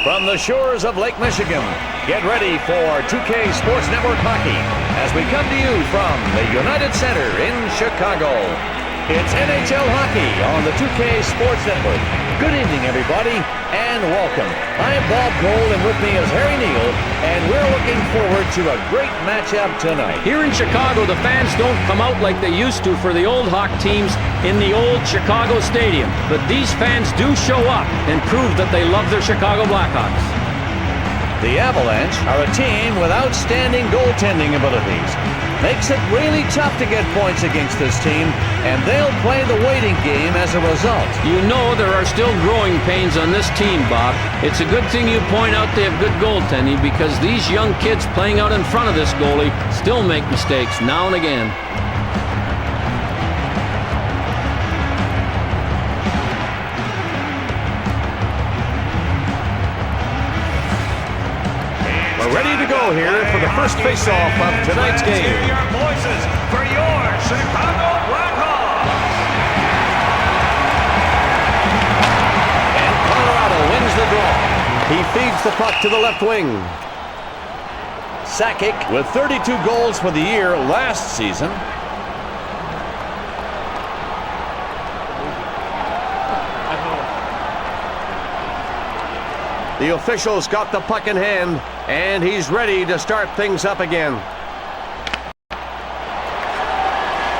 From the shores of Lake Michigan, get ready for 2K Sports Network Hockey as we come to you from the United Center in Chicago. It's NHL Hockey on the 2K Sports Network. Good evening, everybody, and welcome. I'm Bob Cole, and with me is Harry Neal, and we're looking forward to a great matchup tonight. Here in Chicago, the fans don't come out like they used to for the old Hawk teams in the old Chicago Stadium. But these fans do show up and prove that they love their Chicago Blackhawks. The Avalanche are a team with outstanding goaltending abilities. Makes it really tough to get points against this team, and they'll play the waiting game as a result. You know there are still growing pains on this team, Bob. It's a good thing you point out they have good goaltending, because these young kids playing out in front of this goalie still make mistakes now and again. We're ready to go here for the first face-off of tonight's game. Hear your voices for your Chicago Blackhawks. And Colorado wins the draw. He feeds the puck to the left wing. Sakic with 32 goals for the year last season. The official's got the puck in hand, and he's ready to start things up again.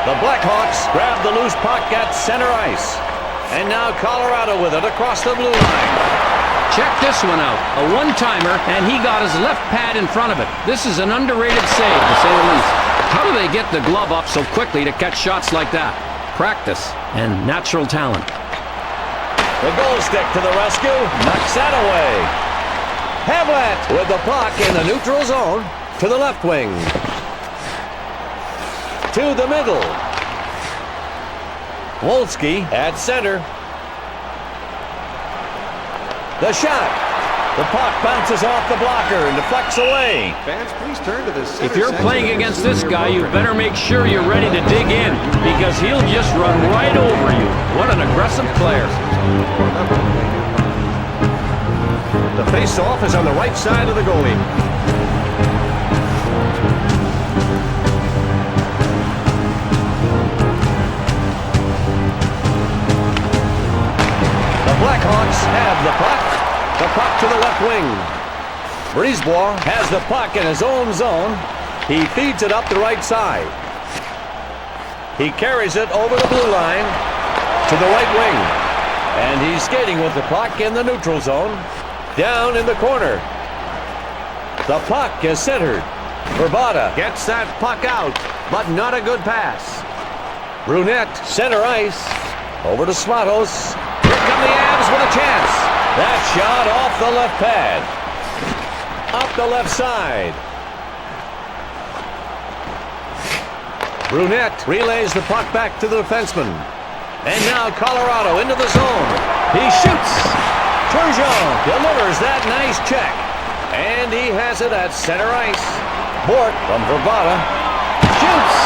The Blackhawks grab the loose puck at center ice. And now Colorado with it across the blue line. Check this one out. A one-timer, and he got his left pad in front of it. This is an underrated save, to say the least. How do they get the glove up so quickly to catch shots like that? Practice and natural talent. The goal stick to the rescue, knocks that away. Havlat with the puck in the neutral zone to the left wing. To the middle. Wolski at center. The shot. The puck bounces off the blocker and deflects away. Fans, please turn to this. If you're playing against this guy, you better make sure you're ready to dig in, because he'll just run right over you. What an aggressive player. The face-off is on the right side of the goalie. The Blackhawks have the puck. The puck to the left wing. Brisebois has the puck in his own zone. He feeds it up the right side. He carries it over the blue line to the right wing. And he's skating with the puck in the neutral zone. Down in the corner. The puck is centered. Verbata gets that puck out, but not a good pass. Brunette, center ice. Over to Smatos. Here come the Avs with a chance. That shot off the left pad. Up the left side. Brunette relays the puck back to the defenseman. And now Colorado into the zone. He shoots. Turgeon delivers that nice check. And he has it at center ice. Bort from Verbata shoots.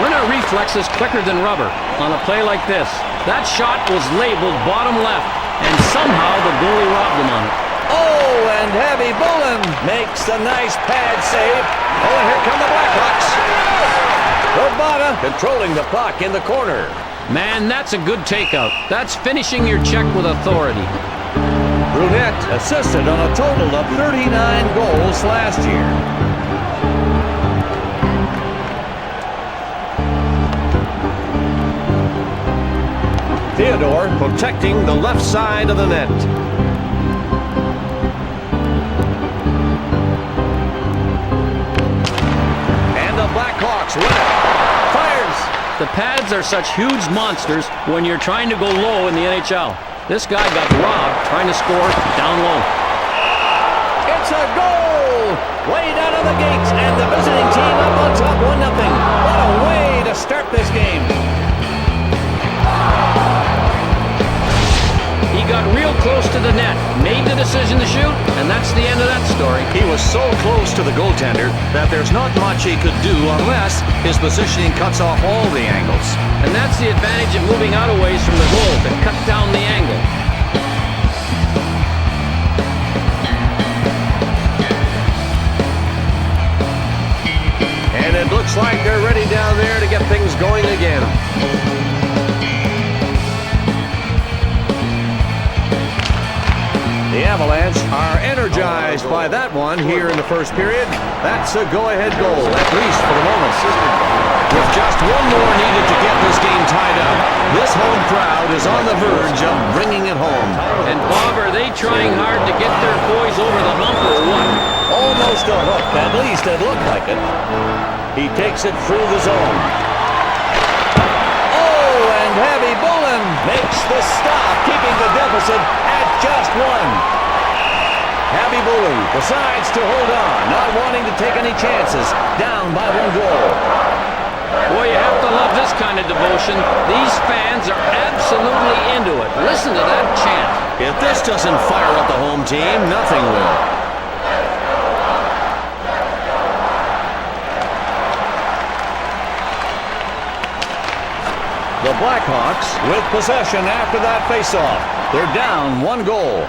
Winner reflex is quicker than rubber on a play like this. That shot was labeled bottom left, and somehow the goalie robbed him on it. Oh, and Heavy Bullen makes the nice pad save. Oh, and here come the Blackhawks. Verbata controlling the puck in the corner. Man, that's a good takeout. That's finishing your check with authority. Brunette assisted on a total of 39 goals last year. Theodore protecting the left side of the net. And the Blackhawks win it. Fires. The pads are such huge monsters when you're trying to go low in the NHL. This guy got robbed trying to score down low. It's a goal! Way down on the gates, and the visiting team up on top 1-0. What a way to start this game. He got real close to the net, made the decision to shoot, and that's the end of that story. He was so close to the goaltender that there's not much he could do unless his positioning cuts off all the angles. And that's the advantage of moving out of ways from the goal to cut down the angle. down there to get things going again. The Avalanche are energized by that one here in the first period. That's a go-ahead goal, at least for the moment. With just one more needed to get this game tied up, this home crowd is on the verge of bringing it home. And Bob, are they trying hard to get their boys over the hump or what? Almost a hook, at least it looked like it. He takes it through the zone. Oh, and Heavy Bullen makes the stop, keeping the deficit at just one. Heavy Bullen decides to hold on, not wanting to take any chances, down by one goal. Boy, you have to love this kind of devotion. These fans are absolutely into it. Listen to that chant. If this doesn't fire up the home team, nothing will. The Blackhawks with possession after that faceoff. They're down one goal.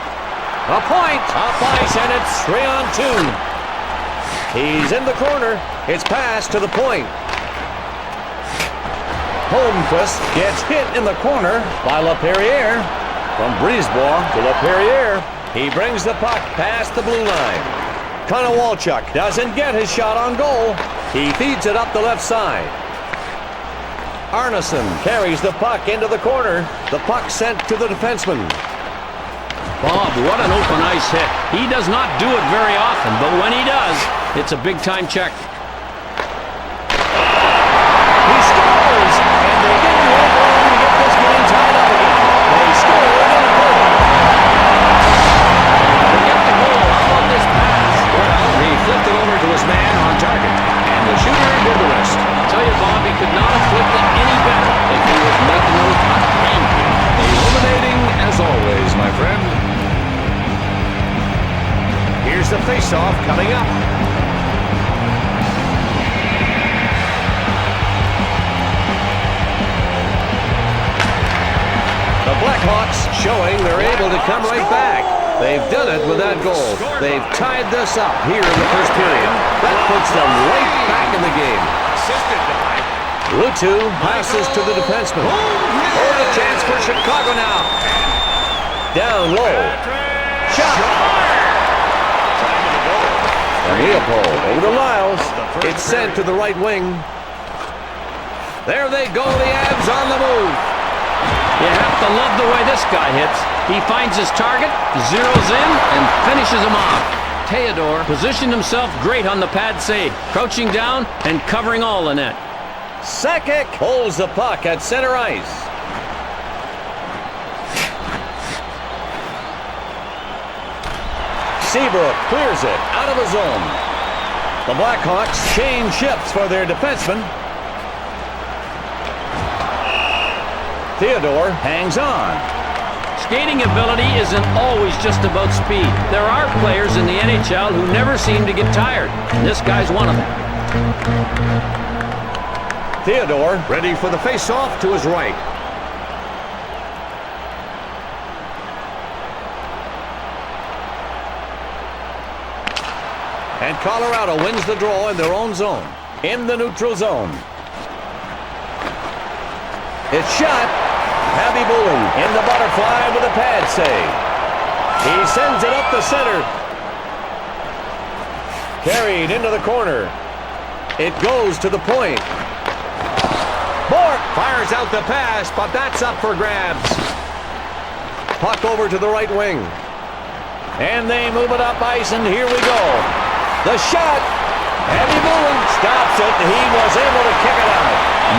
A point, up ice, and it's 3-on-2. He's in the corner. It's passed to the point. Holmquist gets hit in the corner by LaPerriere. From Brisebois to LaPerriere. He brings the puck past the blue line. Konowalchuk doesn't get his shot on goal. He feeds it up the left side. Arneson carries the puck into the corner. The puck sent to the defenseman. Bob, what an open ice hit. He does not do it very often, but when he does, it's a big-time check. He scores, and they didn't wait long to get this game tied up again. They scored in a goal. To get the goal, how about this pass? Well, he flipped it over to his man on target, and the shooter did the rest. I'll tell you, Bob, he could not have flipped it any better if he was making those a pancake. Illuminating as always, my friend. Here's the face-off coming up. The Blackhawks showing they're able to come right back. They've done it with that goal. They've tied this up here in the first period. That puts them right back in the game. Lutu passes to the defenseman. Oh, a chance for Chicago now. Down low. Shot. And Leopold over to Lyles. It's sent to the right wing. There they go, the Avs on the move. You have to love the way this guy hits. He finds his target, zeroes in, and finishes him off. Theodore positioned himself great on the pad save, crouching down and covering all the net. Sakic holds the puck at center ice. Seabrook clears it out of the zone. The Blackhawks change shifts for their defenseman. Theodore hangs on. Skating ability isn't always just about speed. There are players in the NHL who never seem to get tired, and this guy's one of them. Theodore ready for the face-off to his right. And Colorado wins the draw in their own zone, in the neutral zone. It's shot. Heavy Bullen in the butterfly with a pad save. He sends it up the center. Carried into the corner. It goes to the point. Bork fires out the pass, but that's up for grabs. Puck over to the right wing. And they move it up ice, and here we go. The shot. Heavy Bullen stops it. He was able to kick it out.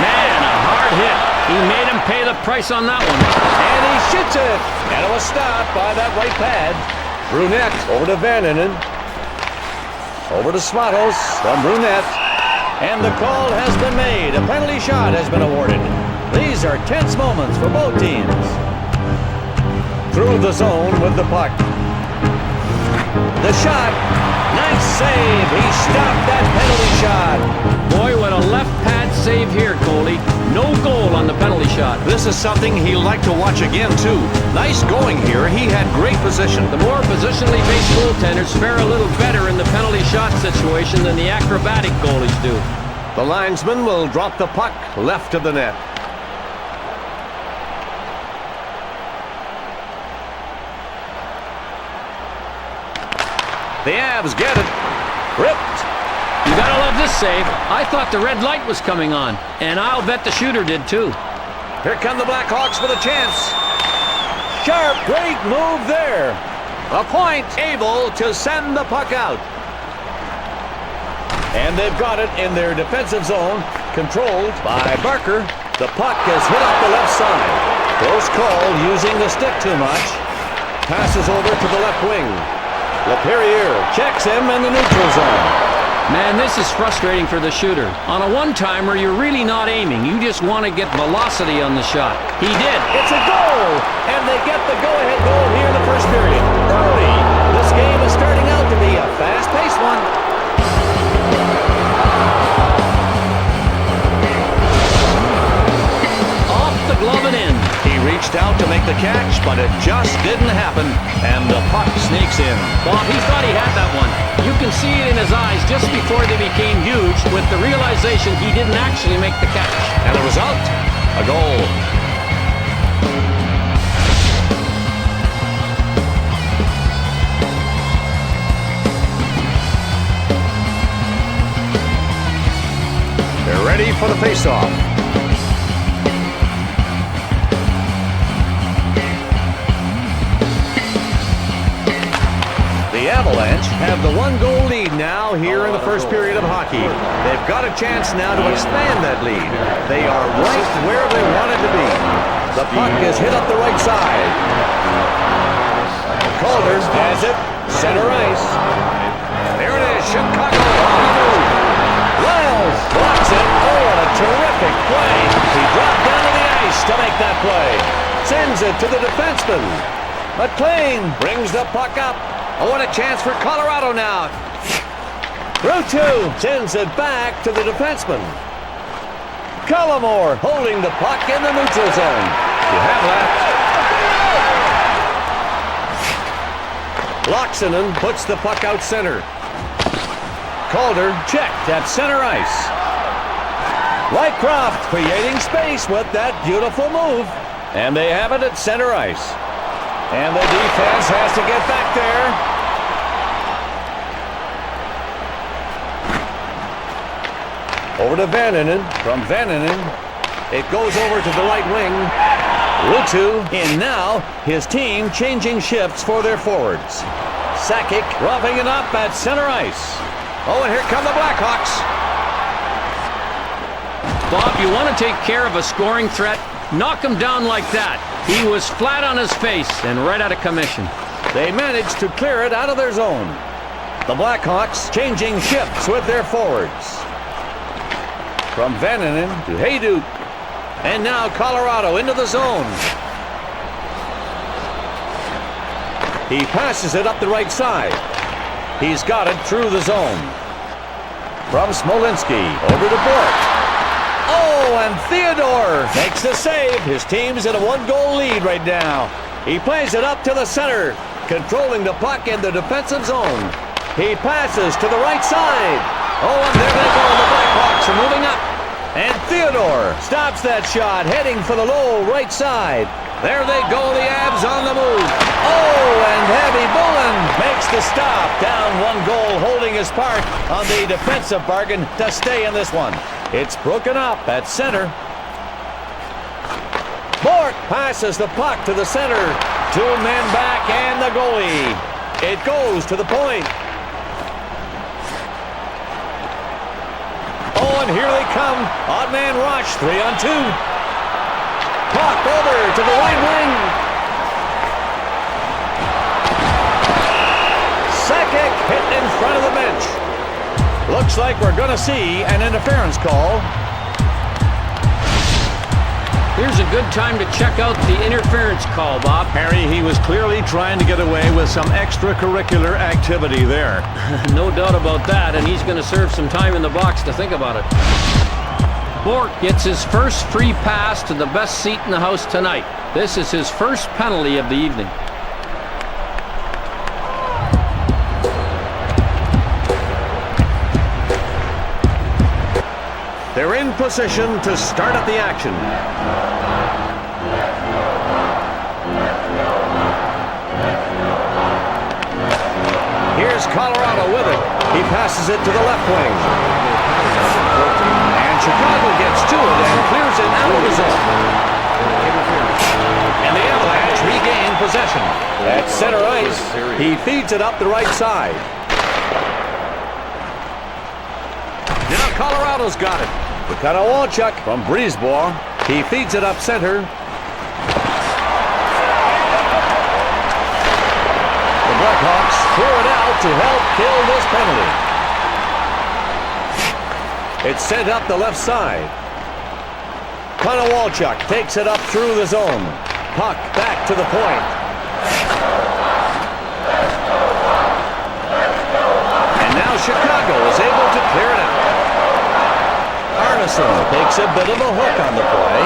Man, a hard hit. He made him pay the price on that one. And he shoots it. And it was stopped by that right pad. Brunette over to Vananen. Over to Smatos from Brunette. And the call has been made. A penalty shot has been awarded. These are tense moments for both teams. Through the zone with the puck. The shot. Nice save. He stopped that penalty shot. Boy, what a left pad save here, Coley. No goal on the penalty shot. This is something he'll like to watch again, too. Nice going here. He had great position. The more positionally based goaltenders fare a little better in the penalty shot situation than the acrobatic goalies do. The linesman will drop the puck left of the net. The Avs get it. Ripped. You gotta love this save. I thought the red light was coming on, and I'll bet the shooter did too. Here come the Blackhawks with a chance. Sharp, great move there. A point, able to send the puck out. And they've got it in their defensive zone, controlled by Barker. The puck is hit up the left side. Close call, using the stick too much. Passes over to the left wing. LaPerriere checks him in the neutral zone. Man, this is frustrating for the shooter. On a one-timer, you're really not aiming. You just want to get velocity on the shot. He did. It's a goal! And they get the go-ahead goal here in the first period. Early. This game is starting out to be a fast-paced one. Off the glove and in. He reached out to make the catch, but it just didn't happen, and the puck sneaks in. Bob, he thought he had that one. You can see it in his eyes just before they became huge with the realization he didn't actually make the catch. And the result? A goal. They're ready for the faceoff. The Avalanche have the one-goal lead now here in the first period of hockey. They've got a chance now to expand that lead. They are right where they wanted to be. The puck is hit up the right side. Calder has it, center ice. There it is, Chicago on the move. Lyles blocks it. Oh, what a terrific play. He dropped down to the ice to make that play. Sends it to the defenseman. McLean brings the puck up. Oh, what a chance for Colorado now. Route 2 sends it back to the defenseman. Cullimore holding the puck in the neutral zone. You have that. Loxinen puts the puck out center. Calder checked at center ice. Whitecroft creating space with that beautiful move. And they have it at center ice. And the defense has to get back there. Over to Vananen. From Vananen, it goes over to the right wing. Ruutu in now. His team changing shifts for their forwards. Sakic roughing it up at center ice. Oh, and here come the Blackhawks. Bob, you want to take care of a scoring threat? Knock him down like that. He was flat on his face and right out of commission. They managed to clear it out of their zone. The Blackhawks changing shifts with their forwards. From Vananen to Hayduk. And now Colorado into the zone. He passes it up the right side. He's got it through the zone. From Smolinski over to Bork. Oh, and Theodore makes the save. His team's in a one-goal lead right now. He plays it up to the center, controlling the puck in the defensive zone. He passes to the right side. Oh, and there they go. The Blackhawks are moving up. And Theodore stops that shot, heading for the low right side. There they go, the Avs on the move. Oh, and Heavy Bullen makes the stop. Down one goal, holding his part on the defensive bargain to stay in this one. It's broken up at center. Bork passes the puck to the center. Two men back and the goalie. It goes to the point. Oh, and here they come. Odd man rush, 3-on-2. Puck over to the right wing. Sakic hit in front of the bench. Looks like we're going to see an interference call. Here's a good time to check out the interference call, Bob. Harry, he was clearly trying to get away with some extracurricular activity there. No doubt about that, and he's going to serve some time in the box to think about it. Bork gets his first free pass to the best seat in the house tonight. This is his first penalty of the evening. They're in position to start up the action. Here's Colorado with it. He passes it to the left wing. And Chicago gets to it and clears it out of the zone. And the Avalanche regain possession. At center ice, he feeds it up the right side. Now Colorado's got it. Walchuk from Brisebois. He feeds it up center. The Blackhawks throw it out to help kill this penalty. It's sent up the left side. Walchuk takes it up through the zone. Puck back to the point. And now Chicago is able to clear it out. Arneson takes a bit of a hook on the play.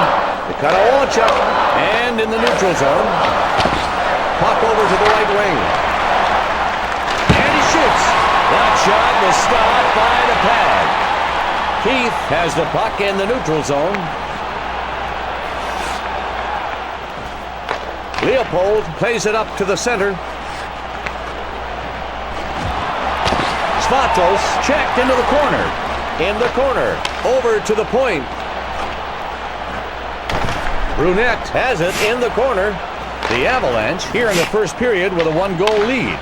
Walchuk, and in the neutral zone. Puck over to the right wing. And he shoots. That shot was stopped by the pad. Keith has the puck in the neutral zone. Leopold plays it up to the center. Svatos checked into the corner. In the corner. Over to the point. Brunette has it in the corner. The Avalanche here in the first period with a 1-goal lead.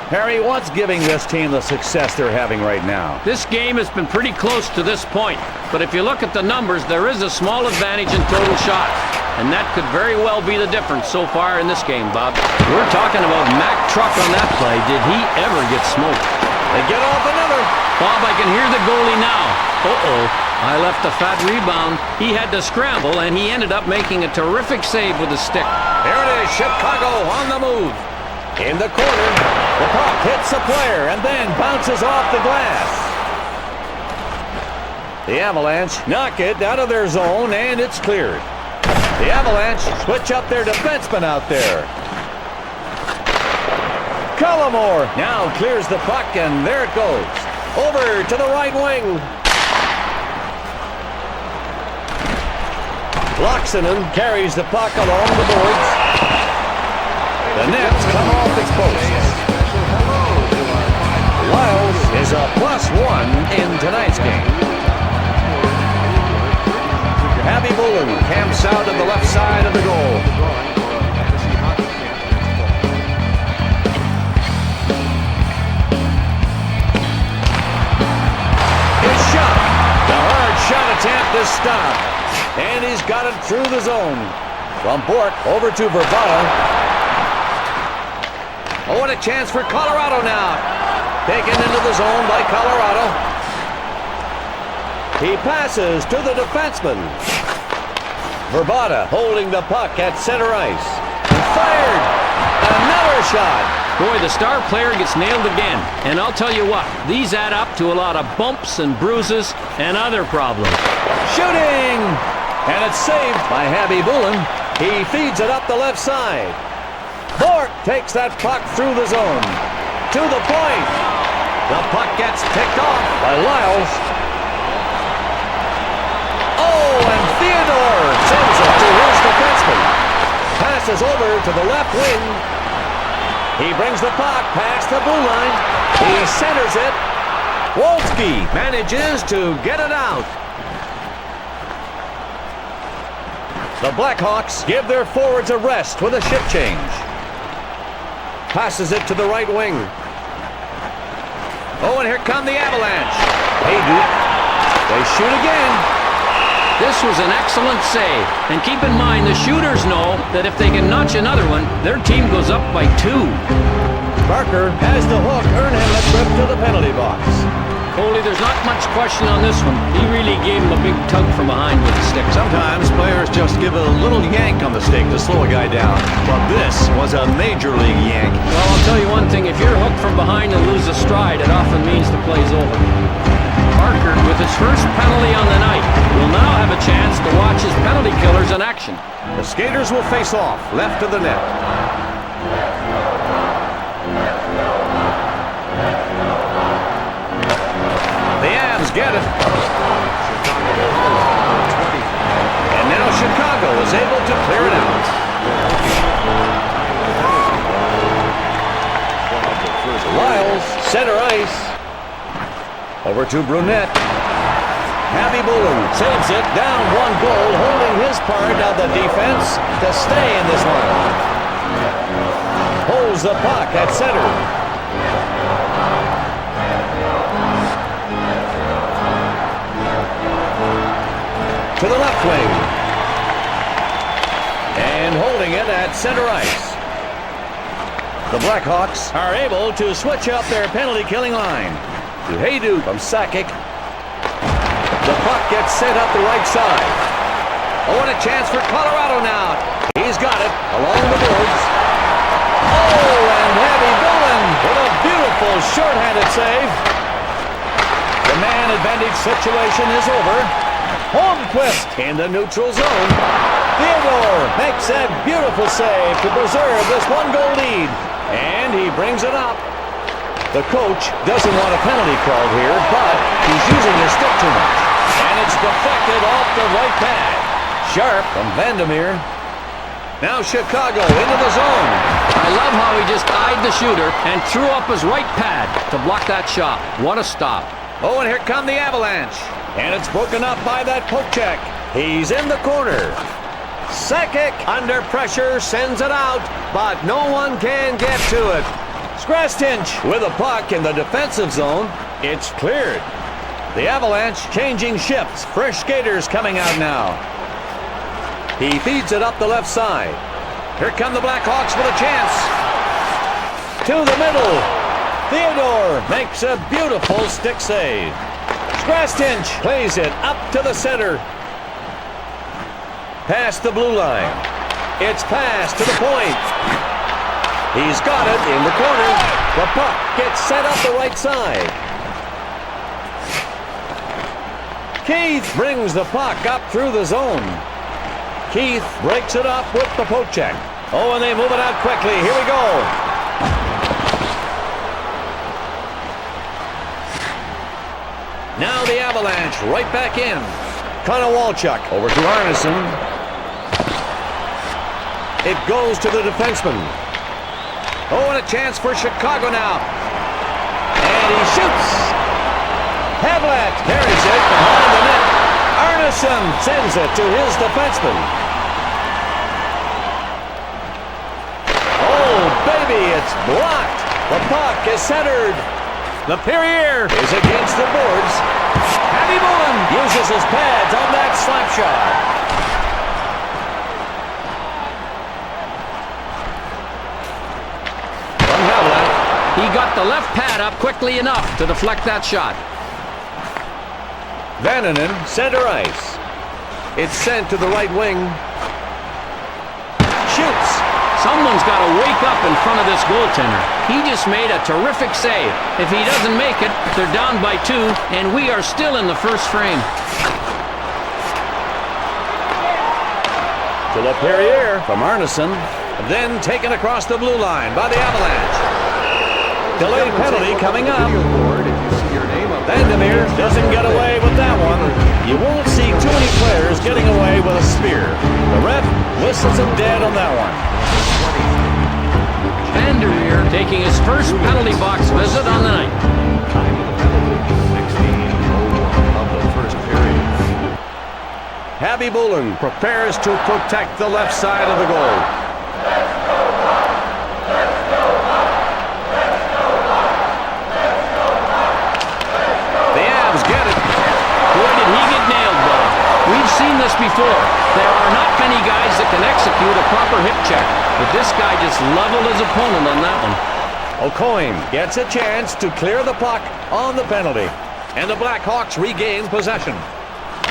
Harry, what's giving this team the success they're having right now? This game has been pretty close to this point, but if you look at the numbers, there is a small advantage in total shots, and that could very well be the difference so far in this game, Bob. We're talking about Mack Truck on that play. Did he ever get smoked? They get off another. Bob, I can hear the goalie now. Uh-oh. I left a fat rebound. He had to scramble, and he ended up making a terrific save with his stick. Here it is, Chicago on the move. In the corner, the puck hits a player and then bounces off the glass. The Avalanche knock it out of their zone, and it's cleared. The Avalanche switch up their defenseman out there. Cullimore now clears the puck, and there it goes. Over to the right wing. Loxinen carries the puck along the boards. The nets come off its posts. Lyles is a +1 in tonight's game. Abby Bullen camps out at the left side of the goal. His shot. The hard shot attempt is stopped. And he's got it through the zone. From Bork over to Verbata. Oh, what a chance for Colorado now. Taken into the zone by Colorado. He passes to the defenseman. Verbata holding the puck at center ice. Fired. Another shot. Boy, the star player gets nailed again. And I'll tell you what, these add up to a lot of bumps and bruises and other problems. Shooting! And it's saved by Abby Bullen. He feeds it up the left side. Bork takes that puck through the zone. To the point. The puck gets picked off by Lyles. Oh, and Theodore sends it to his defenseman. Passes over to the left wing. He brings the puck past the blue line. He centers it. Wolski manages to get it out. The Blackhawks give their forwards a rest with a shift change. Passes it to the right wing. Oh, and here come the Avalanche. They shoot again. This was an excellent save. And keep in mind, the shooters know that if they can notch another one, their team goes up by 2. Barker has the hook, earn him a trip to the penalty box. Coley, there's not much question on this one. He really gave him a big tug from behind with the stick. Sometimes players just give a little yank on the stick to slow a guy down. But this was a major league yank. Well, I'll tell you one thing. If you're hooked from behind and lose a stride, it often means the play's over. Barker, with his first penalty on the night, will now have a chance to watch his penalty killers in action. The skaters will face off left of the net. The Avs get it. Lyles, center ice. Over to Brunette. Happy Bullen saves it, down one goal, holding his part of the defense to stay in this one. Holds the puck at center. To the left wing. And holding it at center ice. The Blackhawks are able to switch up their penalty-killing line. To Hayduk from Sakic. The puck gets sent up the right side. Oh, and a chance for Colorado now. He's got it along the boards. Oh, and Happy Bullen with a beautiful shorthanded save. The man advantage situation is over. Holmquist in the neutral zone. Theodore makes that beautiful save to preserve this one-goal lead. And he brings it up. The coach doesn't want a penalty called here, but he's using his stick too much. And it's deflected off the right pad. Sharp from Vandermeer. Now Chicago into the zone. I love how he just eyed the shooter and threw up his right pad to block that shot. What a stop. Oh, and here come the Avalanche. And it's broken up by that poke check. He's in the corner. Sakic under pressure sends it out, but no one can get to it. Skrastinch with a puck in the defensive zone. It's cleared. The Avalanche changing shifts. Fresh skaters coming out now. He feeds it up the left side. Here come the Blackhawks with a chance. To the middle. Theodore makes a beautiful stick save. Skrastinch plays it up to the center. Past the blue line. It's passed to the point. He's got it in the corner. The puck gets set up the right side. Keith brings the puck up through the zone. Keith breaks it up with the poke check. Oh, and they move it out quickly. Here we go. Now the Avalanche right back in. Konowalchuk over to Arneson. It goes to the defenseman. Oh, and a chance for Chicago now. And he shoots. Havlat carries it behind the net. Arneson sends it to his defenseman. Oh, baby, it's blocked. The puck is centered. The Perrier is against the boards. Happy Bullen uses his pads on that slap shot. From Havlat. He got the left pad up quickly enough to deflect that shot. Vannanen, center ice. It's sent to the right wing. Shoots. Someone's got to wake up in front of this goaltender. He just made a terrific save. If he doesn't make it, they're down by 2, and we are still in the first frame. To LaPerriere from Arneson. Then taken across the blue line by the Avalanche. Delayed penalty coming up. Vandermeer doesn't get away with that one. You won't see too many players getting away with a spear. The ref whistles him dead on that one. Vandermeer taking his first penalty box visit on the night. Time of the penalty, 16:01 of the first period. Happy Bullen prepares to protect the left side of the goal. The Avs get it. Boy, did he get nailed, though. We've seen this before. There are not many guys that can execute a proper hip check, but this guy just leveled his opponent on that one. O'Coin gets a chance to clear the puck on the penalty, and the Blackhawks regain possession.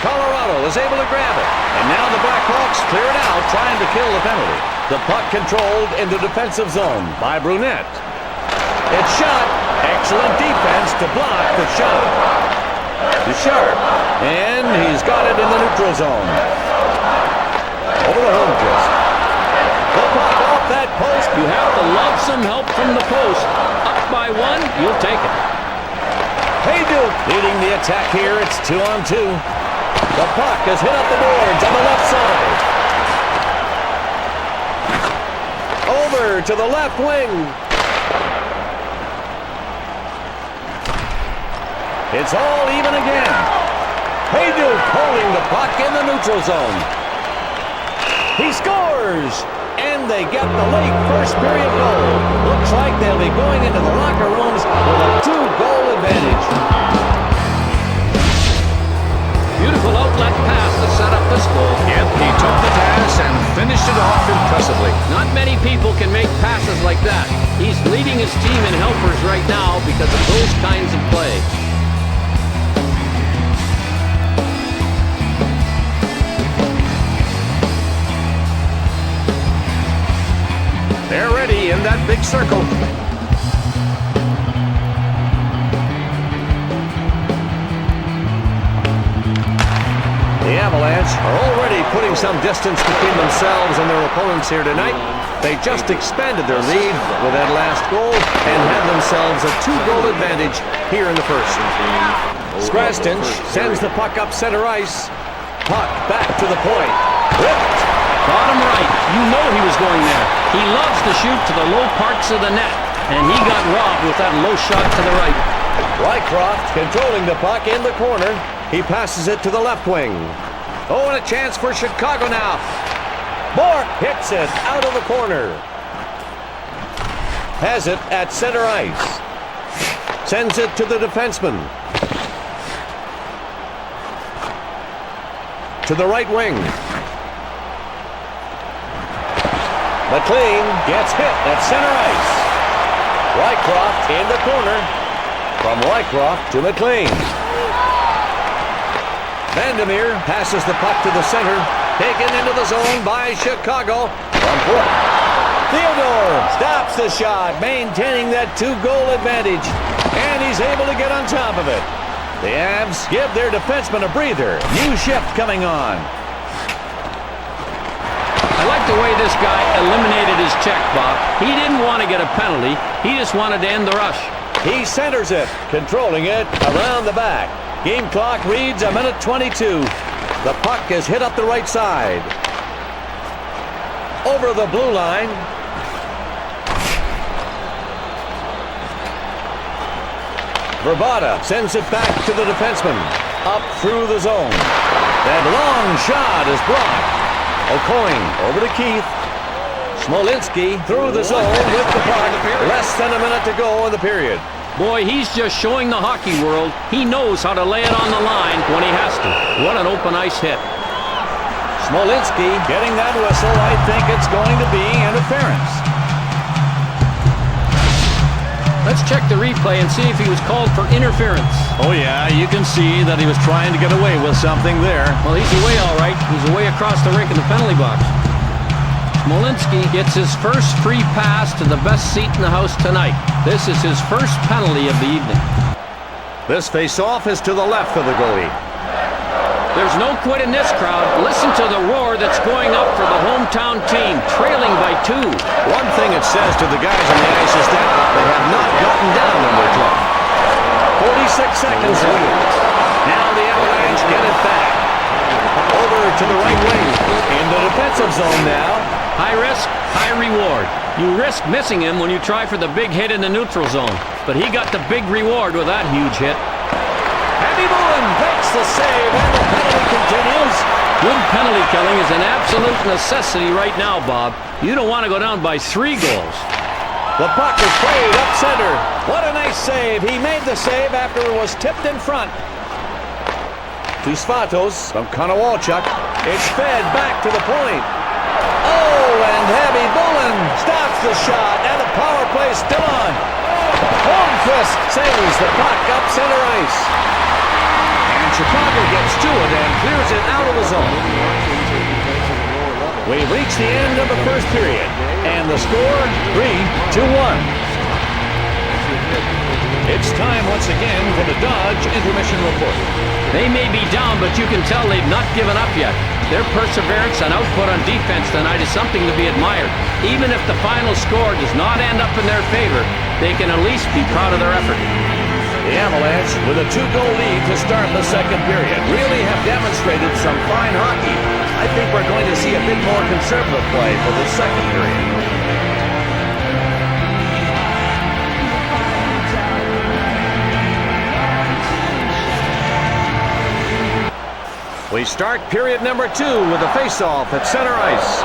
Colorado is able to grab it, and now the Blackhawks clear it out, trying to kill the penalty. The puck controlled in the defensive zone by Brunette. It's shot. Excellent defense to block the shot. To Sharp, and he's got it in the neutral zone. Over to Holmquist. The puck off that post. You have to love some help from the post. Up by 1, you'll take it. Hayduk leading the attack here. It's 2-on-2. The puck is hit up the boards on the left side. Over to the left wing. It's all even again. Hayduke holding the puck in the neutral zone. He scores! And they get the late first period goal. Looks like they'll be going into the locker rooms with a 2-goal advantage. Beautiful outlet pass to set up this goal. Yep, he took the pass and finished it off impressively. Not many people can make passes like that. He's leading his team in helpers right now because of those kinds of play. They're ready in that big circle. The Avalanche are already putting some distance between themselves and their opponents here tonight. They just expanded their lead with that last goal and have themselves a 2-goal advantage here in the first. Skrastinch sends the puck up center ice. Puck back to the point. Ripped. Bottom right. You know he was going there. He loves to shoot to the low parts of the net, and he got robbed with that low shot to the right. Rycroft controlling the puck in the corner. He passes it to the left wing. Oh, and a chance for Chicago now. Bourque hits it out of the corner. Has it at center ice. Sends it to the defenseman. To the right wing. McLean gets hit at center ice. Rycroft in the corner. From Rycroft to McLean. Vandermeer passes the puck to the center. Taken into the zone by Chicago. From Bourque. Theodore stops the shot, maintaining that 2-goal advantage. And he's able to get on top of it. The Avs give their defenseman a breather. New shift coming on. I like the way this guy eliminated his check, Bob. He didn't want to get a penalty. He just wanted to end the rush. He centers it, controlling it around the back. Game clock reads 1:22. The puck is hit up the right side. Over the blue line. Verbata sends it back to the defenseman. Up through the zone. That long shot is blocked. O'Coin over to Keith. Smolinski through the zone with the puck. Less than a minute to go in the period. Boy, he's just showing the hockey world he knows how to lay it on the line when he has to. What an open ice hit. Smolinski getting that whistle. I think it's going to be interference. Let's check the replay and see if he was called for interference. Oh yeah, you can see that he was trying to get away with something there. Well, he's away all right. He's away across the rink in the penalty box. Smolinski gets his first free pass to the best seat in the house tonight. This is his first penalty of the evening. This face-off is to the left of the goalie. There's no quit in this crowd. Listen to the roar that's going up for the hometown team, trailing by 2. One thing it says to the guys on the ice is that they have not gotten down on their club. 46 seconds left. Now the Avalanche get it back. Over to the right wing. In the defensive zone now. High risk, high reward. You risk missing him when you try for the big hit in the neutral zone. But he got the big reward with that huge hit. Abby Bullen makes the save and the penalty continues. Good penalty killing is an absolute necessity right now, Bob. You don't want to go down by 3 goals. The puck is played up center. What a nice save. He made the save after it was tipped in front. To Svatos from Konowalchuk. It's fed back to the point. Oh, and Abby Bullen stops the shot, and the power play still on. Holmquist saves the puck up center ice. And Chicago gets to it and clears it out of the zone. We've reached the end of the first period, and the score 3-1. It's time once again for the Dodge Intermission Report. They may be down, but you can tell they've not given up yet. Their perseverance and output on defense tonight is something to be admired. Even if the final score does not end up in their favor, they can at least be proud of their effort. The Avalanche, with a 2-goal lead to start the second period, really have demonstrated some fine hockey. I think we're going to see a bit more conservative play for the second period. We start period number 2 with a face-off at center ice.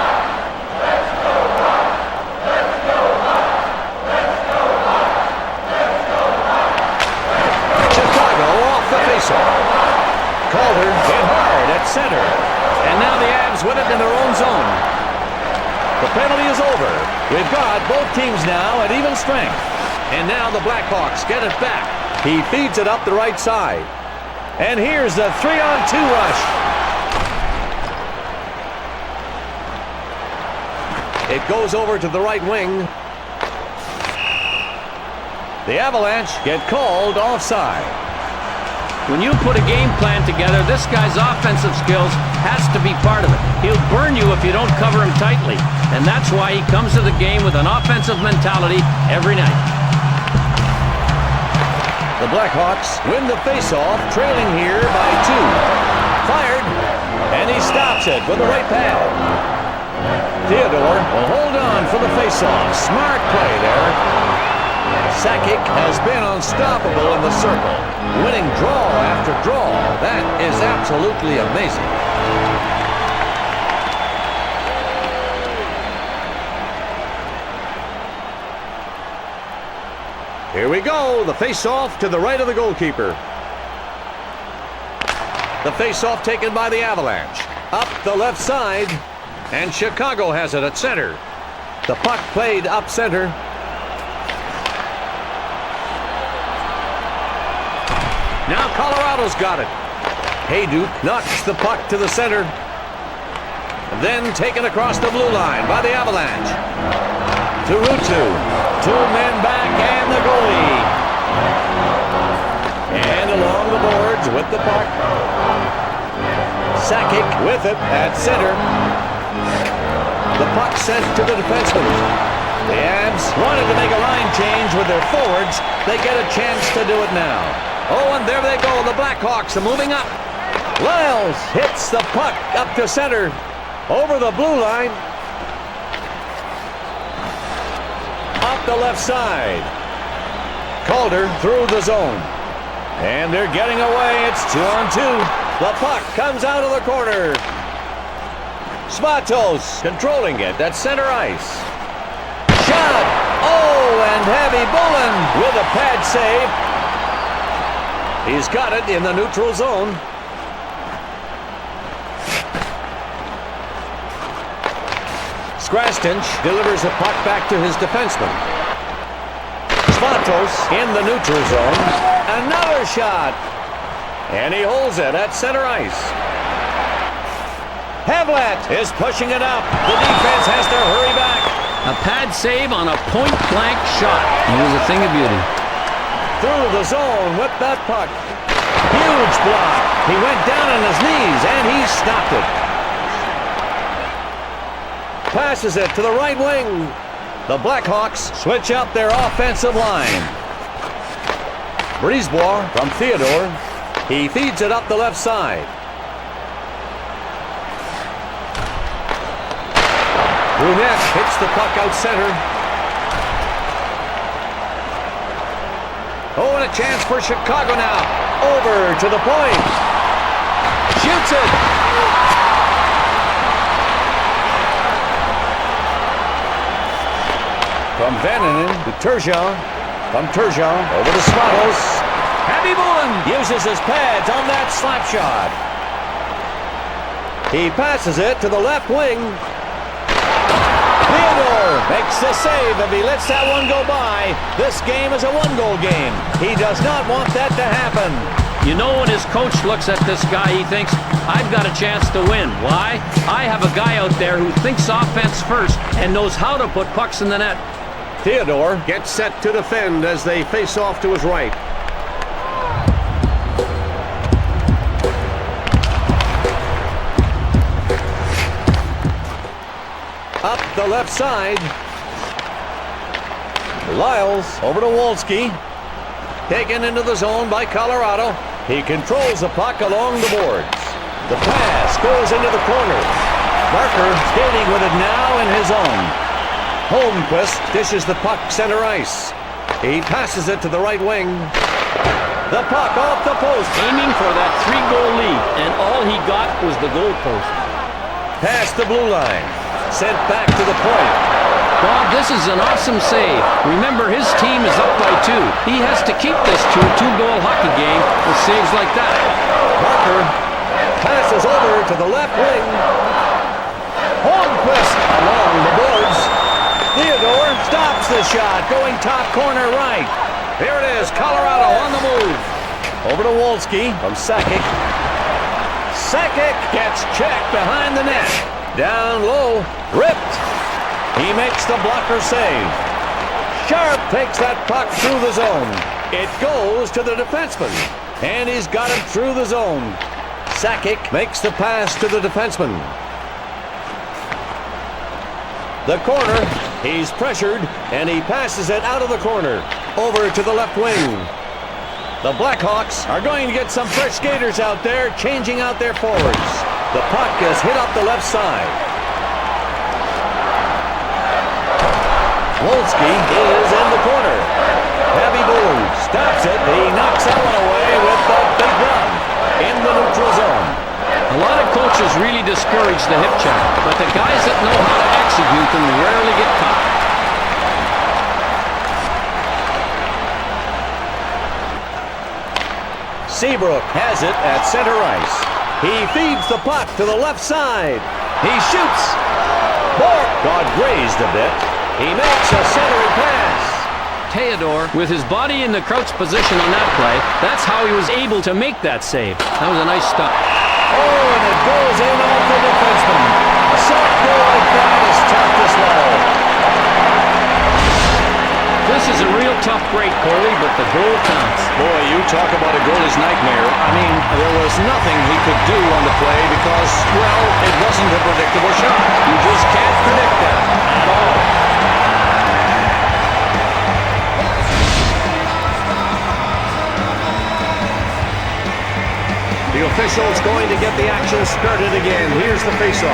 Chicago off the face-off. Calder hit hard at center. And now the Avs with it in their own zone. The penalty is over. We've got both teams now at even strength. And now the Blackhawks get it back. He feeds it up the right side. And here's the 3-on-2 rush. It goes over to the right wing. The Avalanche get called offside. When you put a game plan together, this guy's offensive skills has to be part of it. He'll burn you if you don't cover him tightly. And that's why he comes to the game with an offensive mentality every night. The Blackhawks win the face-off, trailing here by 2. Fired, and he stops it with the right pad. Theodore will hold on for the face-off. Smart play there. Sakic has been unstoppable in the circle, winning draw after draw. That is absolutely amazing. Here we go, the face-off to the right of the goalkeeper. The face-off taken by the Avalanche. Up the left side, and Chicago has it at center. The puck played up center. Now Colorado's got it. Hayduk knocks the puck to the center. Then taken across the blue line by the Avalanche. To Ruutu. 2 men back and the goalie. And along the boards with the puck. Sakic with it at center. The puck sent to the defenseman. The Avs wanted to make a line change with their forwards. They get a chance to do it now. Oh, and there they go. The Blackhawks are moving up. Lyles hits the puck up to center. Over the blue line. Up the left side. Calder through the zone. And they're getting away. It's 2-on-2. The puck comes out of the corner. Spatos controlling it at center ice. Shot. Oh, and Heavy Bullen with a pad save. He's got it in the neutral zone. Skrastinch delivers the puck back to his defenseman. Spatos in the neutral zone. Another shot. And he holds it at center ice. Havlat is pushing it up. The defense has to hurry back. A pad save on a point-blank shot. It was a thing of beauty. Through the zone with that puck. Huge block. He went down on his knees and he stopped it. Passes it to the right wing. The Blackhawks switch up their offensive line. Brisebois from Theodore. He feeds it up the left side. Brunette hits the puck out center. Oh, and a chance for Chicago now. Over to the point. Shoots it. From Vananen to Turgeon. From Turgeon over to Spatos. Heavy Bullen uses his pads on that slap shot. He passes it to the left wing. Theodore makes the save. If he lets that one go by, this game is a 1-goal game. He does not want that to happen. You know, when his coach looks at this guy, he thinks, I've got a chance to win. Why? I have a guy out there who thinks offense first and knows how to put pucks in the net. Theodore gets set to defend as they face off to his right. Up the left side. Lyles over to Wolski. Taken into the zone by Colorado. He controls the puck along the boards. The pass goes into the corner. Barker skating with it now in his own. Holmquist dishes the puck center ice. He passes it to the right wing. The puck off the post. Aiming for that 3-goal lead, and all he got was the goal post. Past the blue line. Sent back to the point. Bob, this is an awesome save. Remember, his team is up by 2. He has to keep this to a 2-goal hockey game with saves like that. Parker passes over to the left wing. Holmquist along the boards. Theodore stops the shot, going top corner right. Here it is, Colorado on the move. Over to Wolski from Sakic. Sakic gets checked behind the net. Down low, ripped. He makes the blocker save. Sharp takes that puck through the zone. It goes to the defenseman, and he's got it through the zone. Sakic makes the pass to the defenseman. The corner, he's pressured, and he passes it out of the corner, over to the left wing. The Blackhawks are going to get some fresh skaters out there, changing out their forwards. The puck is hit up the left side. Wolski is in the corner. Heavy Boone stops it. He knocks that one away with the big run in the neutral zone. A lot of coaches really discourage the hip check, but the guys that know how to execute them rarely get caught. Seabrook has it at center ice. He feeds the puck to the left side. He shoots. Bork got grazed a bit. He makes a centering pass. Theodore, with his body in the crouch position on that play, that's how he was able to make that save. That was a nice stop. Oh, and it goes in off the defenseman. A soft goal like that is tough to swallow. This is a real tough break, Coley, but the goal counts. Boy, you talk about a goalie's nightmare. I mean, there was nothing he could do on the play because, well, it wasn't a predictable shot. You just can't predict that at all. The official's going to get the action started again. Here's the faceoff.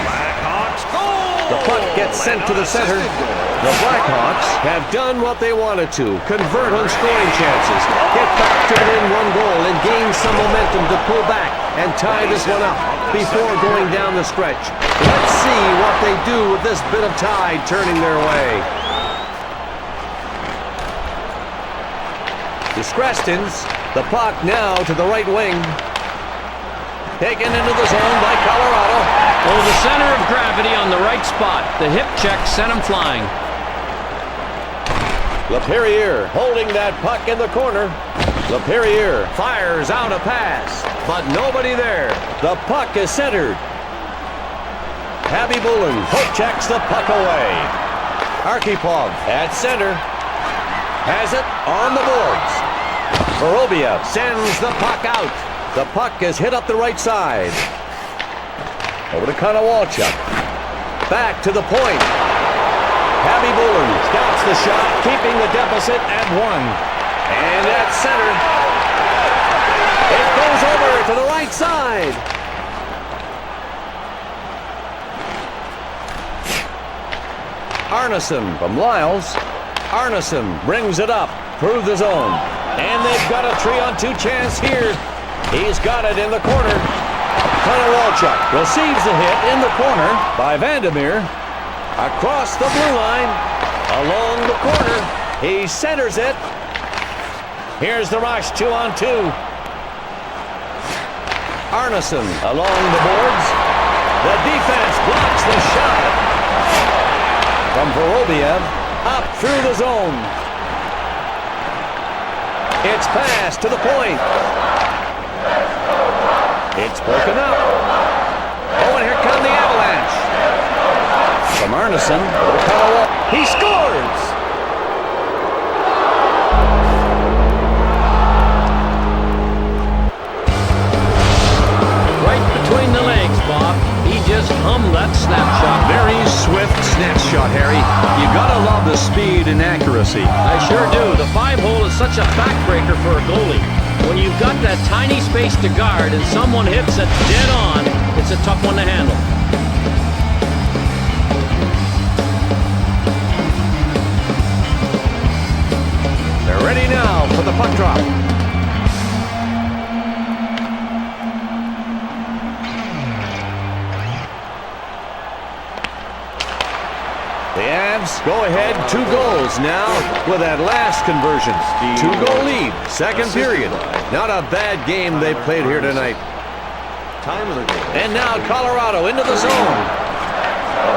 Blackhawks goal! The puck gets sent to the center. The Blackhawks have done what they wanted to. Convert on scoring chances. Get back to within 1 goal and gain some momentum to pull back and tie this one up before going down the stretch. Let's see what they do with this bit of tide turning their way. The Scrastons, the puck now to the right wing. Taken into the zone by Colorado. Oh, the center of gravity on the right spot. The hip check sent him flying. Laperriere holding that puck in the corner. Laperriere fires out a pass, but nobody there. The puck is centered. Abby Bullen hook checks the puck away. Arkhipov at center. Has it on the boards. Vorobiev sends the puck out. The puck is hit up the right side. Over to Konowalchuk. Back to the point. Abby Bullen stops the shot, keeping the deficit at 1. And at center. It goes over to the right side. Arneson from Lyles. Arneson brings it up through the zone. And they've got a 3-on-2 chance here. He's got it in the corner. Konowalchuk receives the hit in the corner by Vandermeer. Across the blue line. Along the corner. He centers it. Here's the rush, 2-on-2. Arneson along the boards. The defense blocks the shot. From Vorobiev. Up through the zone. It's passed to the point. It's broken up. Oh, and here come the Avalanche. From Arneson. He scores! Right between the legs, Bob. He just hummed that snapshot. Very swift snapshot, Harry. You gotta love the speed and accuracy. I sure do. The 5-hole is such a backbreaker for a goalie. When you've got that tiny space to guard and someone hits it dead on, it's a tough one to handle. The Avs go ahead 2 goals now with that last conversion. 2-goal lead, second period. Not a bad game they played here tonight. And now Colorado into the zone.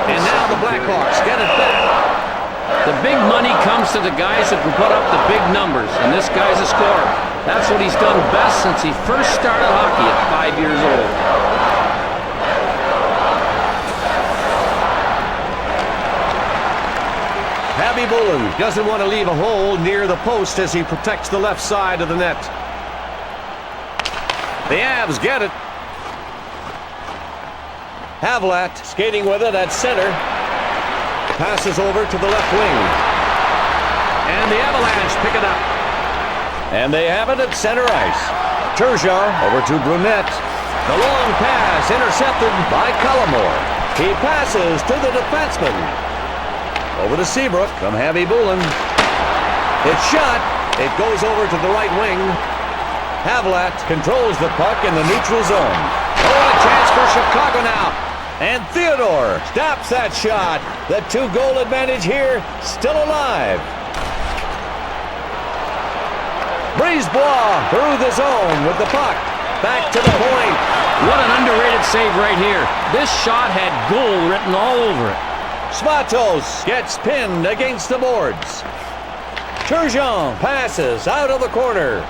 And now the Blackhawks get it back. The big money comes to the guys that can put up the big numbers, and this guy's a scorer. That's what he's done best since he first started hockey at 5 years old. Abby Bullen doesn't want to leave a hole near the post as he protects the left side of the net. The Avs get it. Havlat skating with it at center. Passes over to the left wing. And the Avalanche pick it up. And they have it at center ice. Turgeon over to Brunette. The long pass intercepted by Collimore. He passes to the defenseman. Over to Seabrook from Abby Bullen. It's shot. It goes over to the right wing. Havlat controls the puck in the neutral zone. Oh, a chance for Chicago now. And Theodore stops that shot. The 2-goal advantage here still alive. Brisebois through the zone with the puck. Back to the point. What an underrated save right here. This shot had goal written all over it. Svatos gets pinned against the boards. Turgeon passes out of the corner.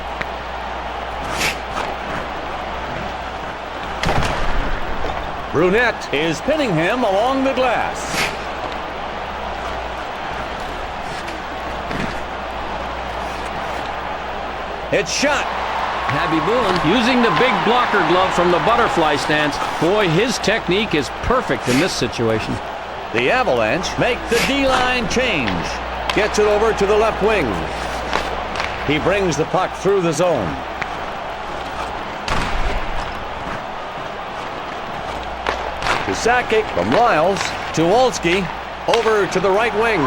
Brunette is pinning him along the glass. It's shot. Abby Bullen using the big blocker glove from the butterfly stance. Boy, his technique is perfect in this situation. The Avalanche make the D-line change. Gets it over to the left wing. He brings the puck through the zone. To Sakic from Lyles. To Wolski. Over to the right wing.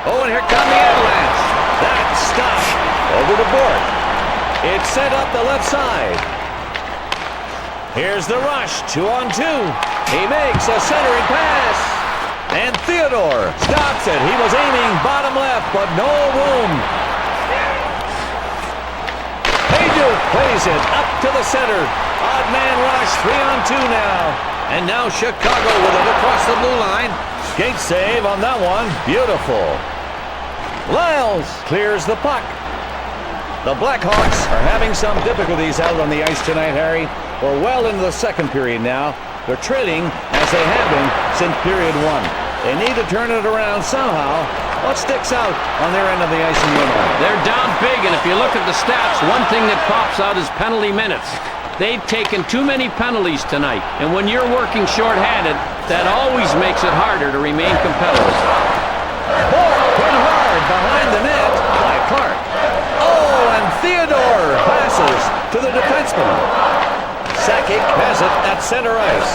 Oh, and here come the Avalanche. That's stopped. Over to Bork. It's set up the left side. Here's the rush. 2-on-2. He makes a centering pass. And Theodore stops it. He was aiming bottom left, but no room. Hayduke plays it up to the center. Odd man rush, 3-on-2 now. And now Chicago with it across the blue line. Skate save on that one. Beautiful. Lyles clears the puck. The Blackhawks are having some difficulties out on the ice tonight, Harry. We're well into the second period now. They're trailing as they have been since period 1. They need to turn it around somehow. What sticks out on their end of the ice in your mind? They're down big, and if you look at the stats, one thing that pops out is penalty minutes. They've taken too many penalties tonight, and when you're working shorthanded, that always makes it harder to remain competitive. Bork put hard behind the net by Clark. Oh, and Theodore passes to the defenseman. Sakic has it at center ice.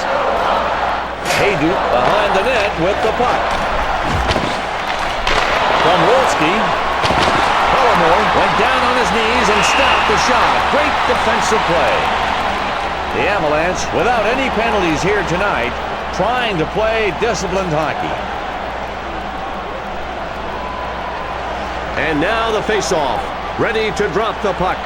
Hayduke behind the net with the puck. From Wolski. Collimore went down on his knees and stopped the shot. Great defensive play. The Avalanche, without any penalties here tonight, trying to play disciplined hockey. And now the face-off. Ready to drop the puck.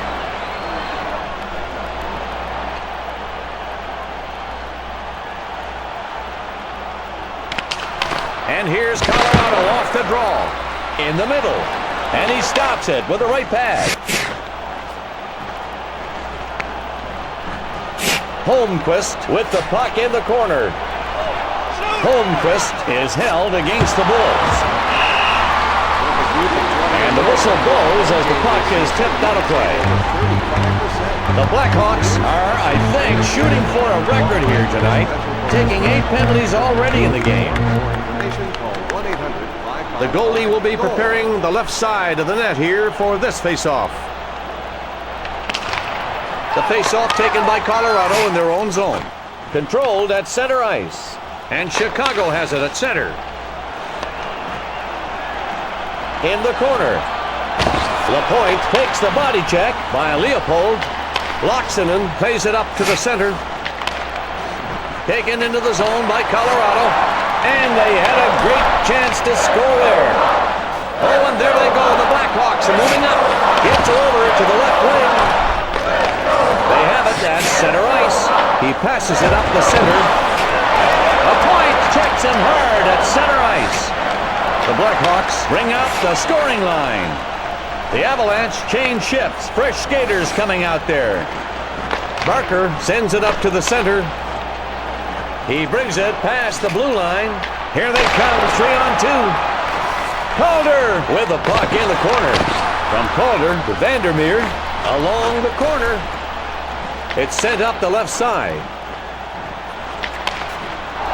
And here's Colorado off the draw. In the middle. And he stops it with the right pad. Holmquist with the puck in the corner. Holmquist is held against the Bulls. And the whistle blows as the puck is tipped out of play. The Blackhawks are, I think, shooting for a record here tonight, taking 8 penalties already in the game. The goalie will be preparing the left side of the net here for this face-off. The face-off taken by Colorado in their own zone. Controlled at center ice. And Chicago has it at center. In the corner. Lapointe takes the body check by Leopold. Loxinen plays it up to the center. Taken into the zone by Colorado. And they had a great chance to score there. Oh, and there they go. The Blackhawks are moving up. Gets over to the left wing. They have it at center ice. He passes it up the center. A point checks him hard at center ice. The Blackhawks bring out the scoring line. The Avalanche change shifts. Fresh skaters coming out there. Barker sends it up to the center. He brings it past the blue line. Here they come, 3-on-2. Calder with the puck in the corner. From Calder to Vandermeer along the corner. It's sent up the left side.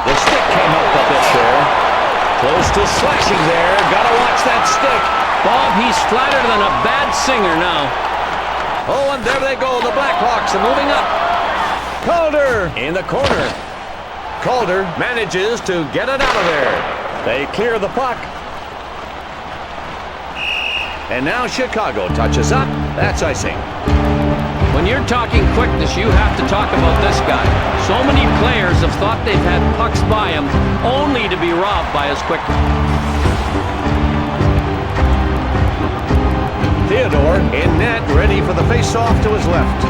The stick came up a bit there. Close to slashing there. Gotta watch that stick. Bob, he's flatter than a bad singer now. Oh, and there they go. The Blackhawks are moving up. Calder in the corner. Calder manages to get it out of there. They clear the puck. And now Chicago touches up. That's icing. When you're talking quickness, you have to talk about this guy. So many players have thought they've had pucks by him, only to be robbed by his quickness. Theodore in net, ready for the face-off to his left.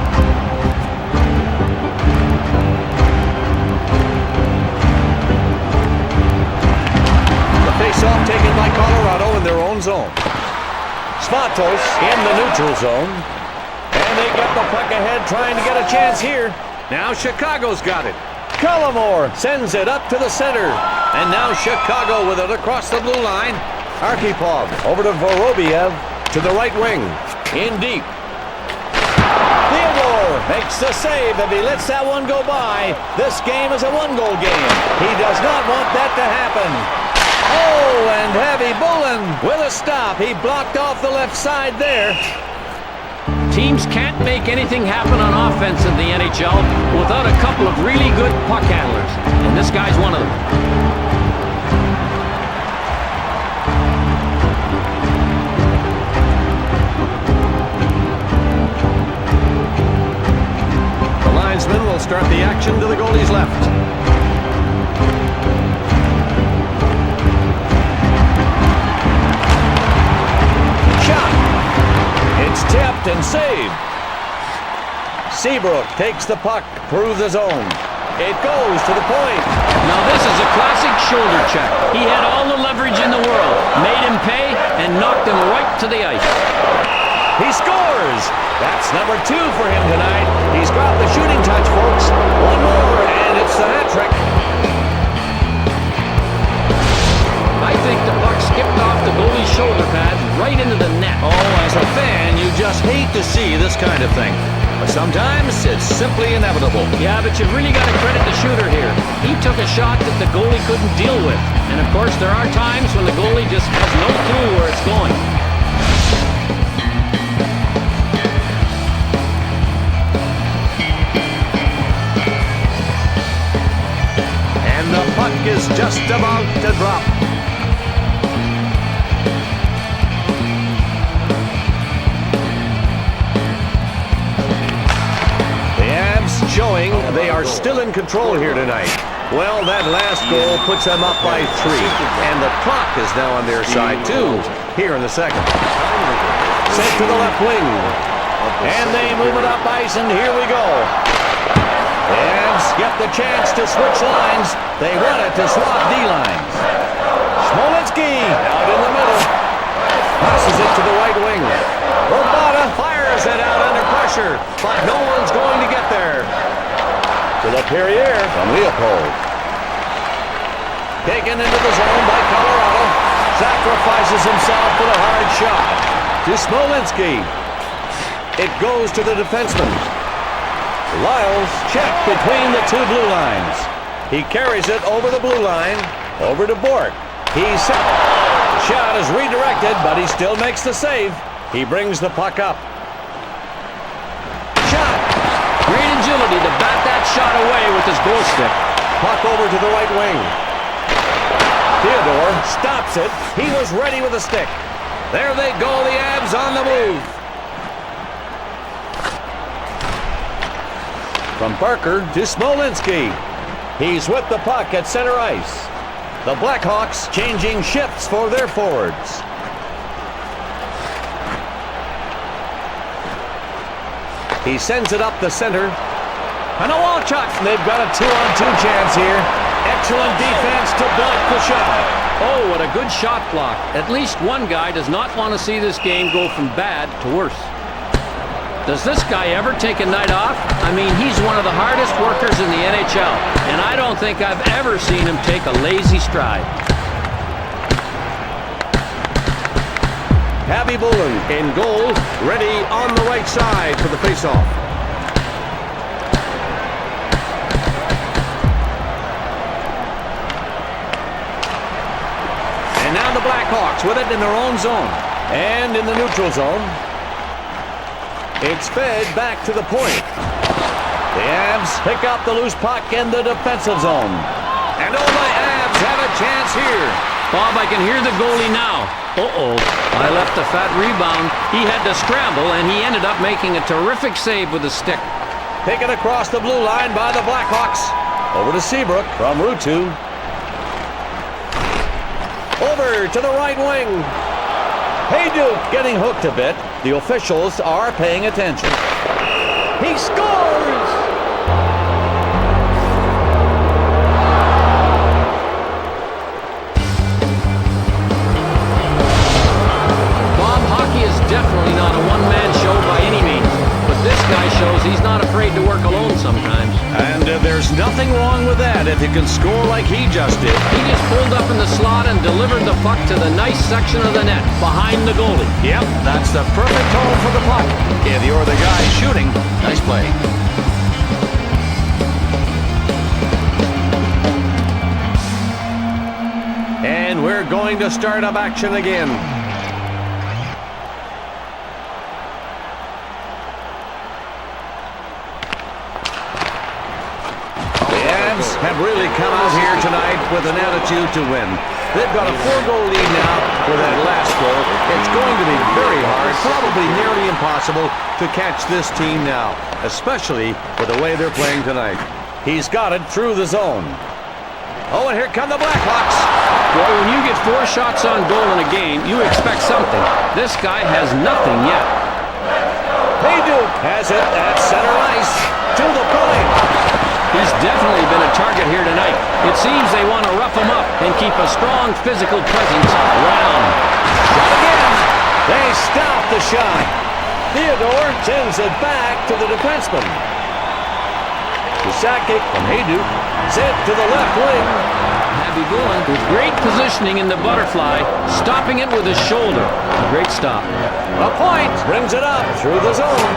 The face-off taken by Colorado in their own zone. Svatos in the neutral zone. And they get the puck ahead, trying to get a chance here. Now Chicago's got it. Collimore sends it up to the center. And now Chicago with it across the blue line. Arkhipov over to Vorobiev to the right wing. In deep. Theodore makes the save. If he lets that one go by, this game is a one-goal game. He does not want that to happen. Oh, and Heavy Bullen with a stop. He blocked off the left side there. Teams can't make anything happen on offense in the NHL without a couple of really good puck handlers, and this guy's one of them. The linesman will start the action to the goalie's left. It's tipped and saved. Seabrook takes the puck through the zone. It goes to the point. Now this is a classic shoulder check. He had all the leverage in the world, made him pay, and knocked him right to the ice. He scores! That's number 2 for him tonight. He's got the shooting touch, folks. One more, and it's the hat trick. I think the puck skipped off the goalie's shoulder pad right into the net. Oh, as a fan, you just hate to see this kind of thing. But sometimes it's simply inevitable. Yeah, but you've really got to credit the shooter here. He took a shot that the goalie couldn't deal with. And of course, there are times when the goalie just has no clue where it's going. And the puck is just about to drop. Showing they are still in control here tonight. Well, that last goal puts them up by 3. And the clock is now on their side, too, here in the second. Sent to the left wing. And they move it up ice, and here we go. Avs get the chance to switch lines. They want it to swap D-lines. Smolinski out in the middle. Passes it to the right wing. Robata fires it out under pressure, but no one's going to get there. To the Perrier from Leopold. Taken into the zone by Colorado. Sacrifices himself for the hard shot. To Smolinski. It goes to the defenseman. Lyles checked between the two blue lines. He carries it over the blue line, over to Bork. He's set. Shot is redirected, but he still makes the save. He brings the puck up. Shot! Great agility to bat that shot away with his goal stick. Puck over to the right wing. Theodore stops it. He was ready with a stick. There they go, the Avs on the move. From Barker to Smolinski. He's with the puck at center ice. The Blackhawks changing shifts for their forwards. He sends it up the center. And a wall shot. They've got a 2-on-2 chance here. Excellent defense to block the shot. Oh, what a good shot block. At least one guy does not want to see this game go from bad to worse. Does this guy ever take a night off? I mean, he's one of the hardest workers in the NHL, and I don't think I've ever seen him take a lazy stride. Abby Bullen in goal, ready on the right side for the faceoff. And now the Blackhawks with it in their own zone and in the neutral zone. It's fed back to the point. The Avs pick up the loose puck in the defensive zone. And oh, the Avs have a chance here. Bob, I can hear the goalie now. Uh-oh. I left a fat rebound. He had to scramble, and he ended up making a terrific save with a stick. Taken across the blue line by the Blackhawks. Over to Seabrook from Ruutu. Over to the right wing. Hayduke getting hooked a bit. The officials are paying attention. He scores! Bob, hockey is definitely not a one-man show by any means. But this guy shows he's not afraid to work alone sometimes. And there's nothing wrong with that if you can score like he just did. He just pulled up in the slot and delivered the puck to the nice section of the net, behind the goalie. Yep, that's the perfect hole for the puck. If you're the guy shooting, nice play. And we're going to start up action again. Have really come out here tonight with an attitude to win. They've got a 4-goal lead now with that last goal. It's going to be very hard, probably nearly impossible, to catch this team now, especially with the way they're playing tonight. He's got it through the zone. Oh, and here come the Blackhawks. Boy, when you get 4 shots on goal in a game, you expect something. This guy has nothing yet. Hayduke has it at center ice to the point. He's definitely been a target here tonight. It seems they want to rough him up and keep a strong physical presence around. Shot again. They stop the shot. Theodore sends it back to the defenseman. Sakic from Hayduke sent to the left wing. Abby Bullen with great positioning in the butterfly, stopping it with his shoulder. A great stop. A point brings it up through the zone.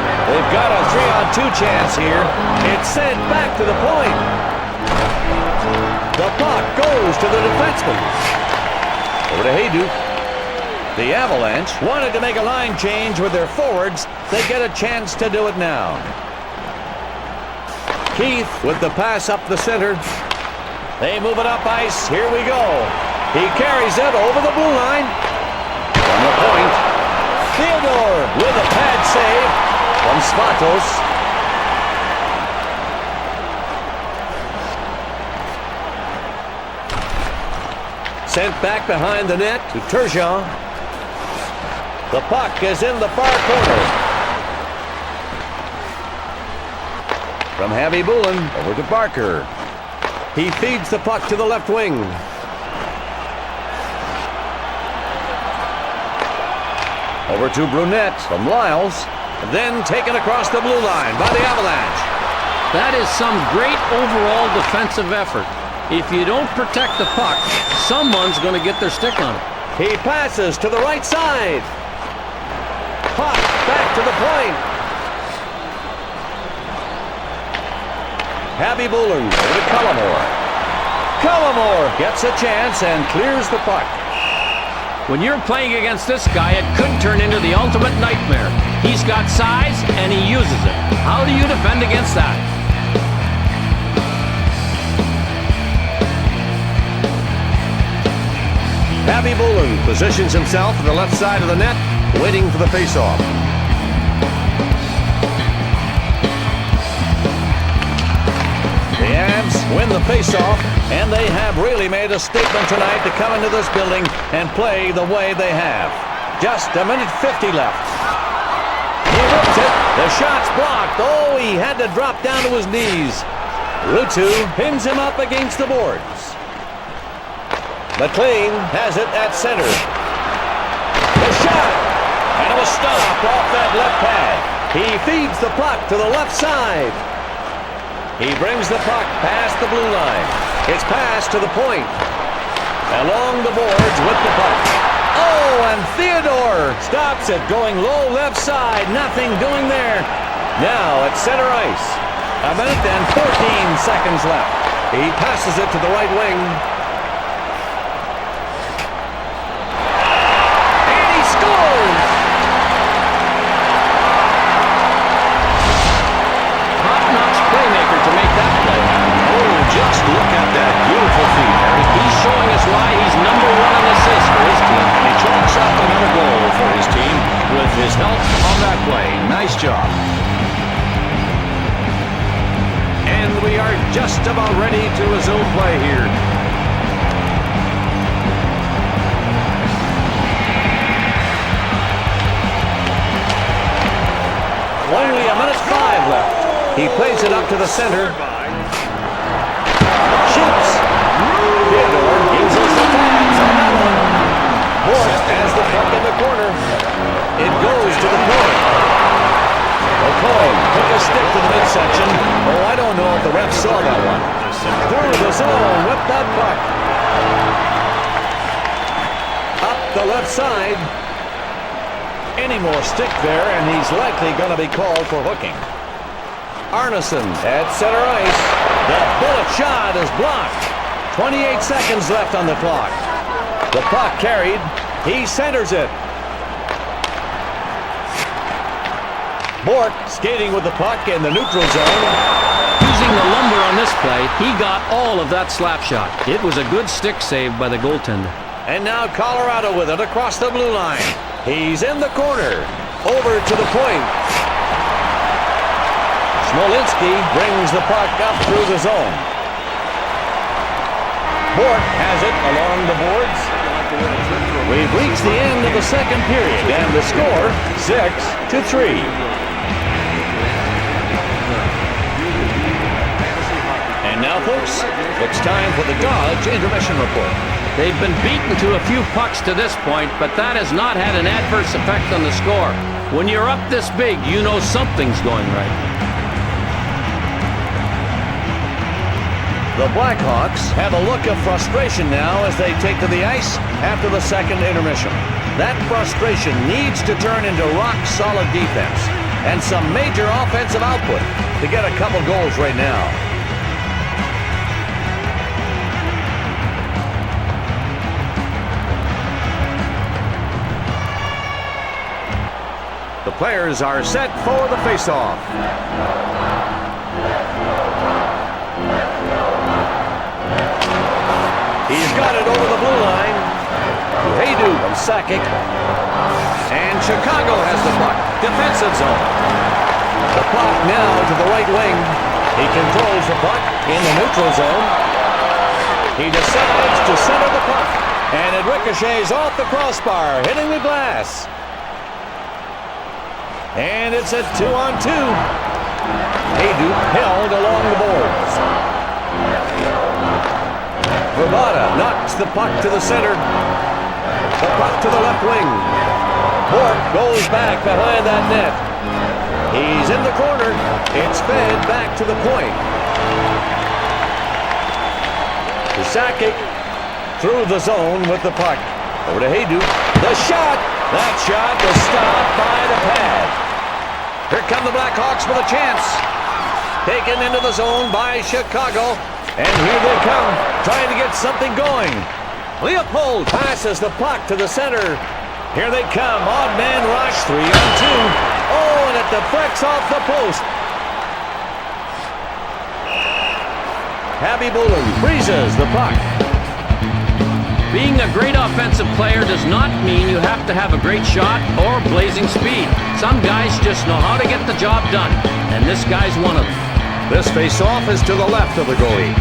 They've got a 3-on-2 chance here. It's sent back to the point. The puck goes to the defenseman. Over to Hayduke. The Avalanche wanted to make a line change with their forwards. They get a chance to do it now. Keith with the pass up the center. They move it up ice. Here we go. He carries it over the blue line. From the point. Theodore with a pad save from Svatos. Sent back behind the net to Turgeon. The puck is in the far corner. From Abby Bullen over to Barker. He feeds the puck to the left wing. Over to Brunette from Lyles. Then taken across the blue line by the Avalanche. That is some great overall defensive effort. If you don't protect the puck, someone's going to get their stick on it. He passes to the right side. Puck back to the point. Abby Bullen over to Cullimore. Cullimore gets a chance and clears the puck. When you're playing against this guy, it could turn into the ultimate nightmare. He's got size, and he uses it. How do you defend against that? Abby Bullen positions himself to the left side of the net, waiting for the faceoff. The The Avs win the faceoff, and they have really made a statement tonight to come into this building and play the way they have. Just a minute 50 left. He rips it. The shot's blocked. Oh, he had to drop down to his knees. Ruutu pins him up against the boards. McLean has it at center. The shot! And it was stopped off that left pad. He feeds the puck to the left side. He brings the puck past the blue line. It's passed to the point. Along the boards with the puck. Oh, and Theodore stops it, going low left side. Nothing doing there. Now at center ice. A minute and 14 seconds left. He passes it to the right wing. And he scores! Top-notch playmaker to make that play. Oh, just look at that beautiful feat, Harry. He's showing us why he's #1 in assists for his team. He chalks up another goal for his team with his help on that play. Nice job. And we are just about ready to resume play here. Only a minute 5 left. He plays it up to the center. Shoots. Theodore uses the pads on that one. Bourque has the puck in the corner. It goes to the point. McCoy took a stick to the midsection. Oh, I don't know if the ref saw that one. Through the zone with that puck. Up the left side. Any more stick there, and he's likely going to be called for hooking. Arneson at center ice. The bullet shot is blocked. 28 seconds left on the clock. The puck carried. He centers it. Bourque skating with the puck in the neutral zone. Using the lumber on this play, he got all of that slap shot. It was a good stick save by the goaltender. And now Colorado with it across the blue line. He's in the corner. Over to the point. Smolinski brings the puck up through the zone. Bourque has it along the boards. We've reached the end of the second period, and the score 6-3. And now, folks, it's time for the Dodge Intermission Report. They've been beaten to a few pucks to this point, but that has not had an adverse effect on the score. When you're up this big, you know something's going right. The Blackhawks have a look of frustration now as they take to the ice after the second intermission. That frustration needs to turn into rock-solid defense and some major offensive output to get a couple goals right now. The players are set for the face-off. He's got it over the blue line. Haydu and Sakic. And Chicago has the puck. Defensive zone. The puck now to the right wing. He controls the puck in the neutral zone. He decides to center the puck. And it ricochets off the crossbar, hitting the glass. And it's a 2-on-2. Haydu held along the boards. Bravada knocks the puck to the center. The puck to the left wing. Bourque goes back behind that net. He's in the corner. It's fed back to the point. To Sakic through the zone with the puck. Over to Haydu. The shot. That shot was stopped by the pad. Here come the Blackhawks with a chance. Taken into the zone by Chicago. And here they come, trying to get something going. Leopold passes the puck to the center. Here they come, odd man rush, 3-on-2. Oh, and it deflects off the post. Khabibulin freezes the puck. Being a great offensive player does not mean you have to have a great shot or blazing speed. Some guys just know how to get the job done, and this guy's one of them. This face-off is to the left of the goalie.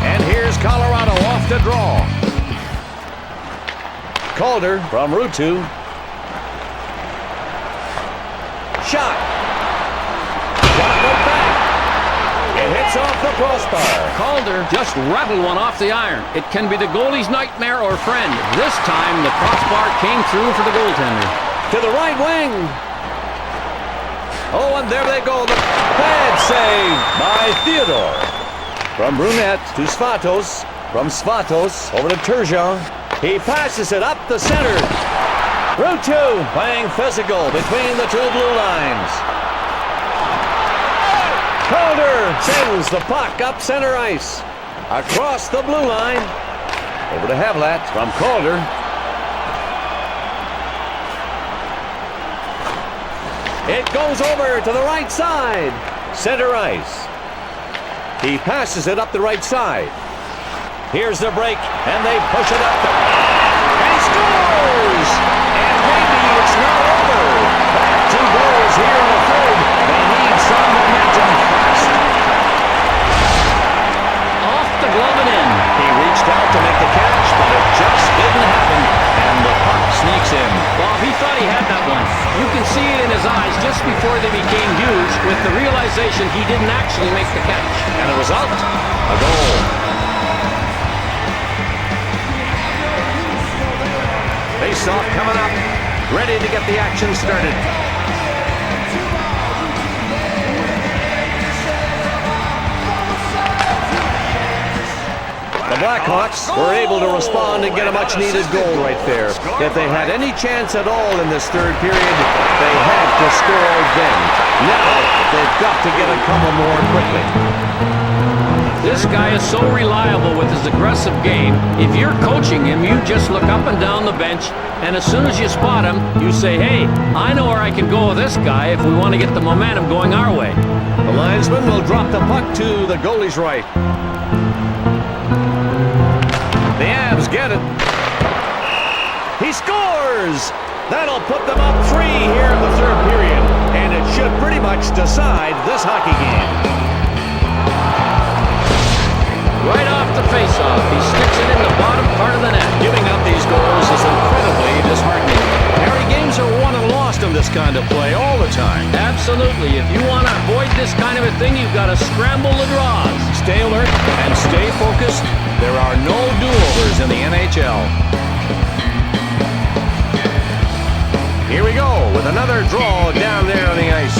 And here's Colorado off to draw. Calder from Route 2. Shot. Shot went back. It hits off the crossbar. Calder just rattled one off the iron. It can be the goalie's nightmare or friend. This time, the crossbar came through for the goaltender. To the right wing. Oh, and there they go. The bad save by Theodore. From Brunette to Svatos. From Svatos over to Turgeon. He passes it up the center. Route 2 playing physical between the two blue lines. Calder sends the puck up center ice. Across the blue line. Over to Havlat from Calder. It goes over to the right side. Center ice. He passes it up the right side. Here's the break, and they push it up. And he scores! And maybe it's not over. Back 2 goals here in the third. They need some momentum fast. Off the glove and in. He reached out to make the catch, but it just didn't happen. And the puck sneaks in. Bob, he thought he had that one. You can see it in his eyes just before they became huge with the realization he didn't actually make the catch. And the result? A goal. Face-off coming up. Ready to get the action started. The Blackhawks were able to respond and get a much-needed goal right there. If they had any chance at all in this third period, they had to score then. Now, they've got to get a couple more quickly. This guy is so reliable with his aggressive game. If you're coaching him, you just look up and down the bench, and as soon as you spot him, you say, hey, I know where I can go with this guy if we want to get the momentum going our way. The linesman will drop the puck to the goalie's right. The Avs get it. He scores! That'll put them up 3 here in the third period, and it should pretty much decide this hockey game. Right off the face-off, he sticks it in the bottom part of the net. Giving up these goals is incredibly disheartening. Harry, games are won and lost in this kind of play all the time. Absolutely. If you want to avoid this kind of a thing, you've got to scramble the draws. Stay alert and stay focused. There are no do-overs in the NHL. Here we go with another draw down there on the ice.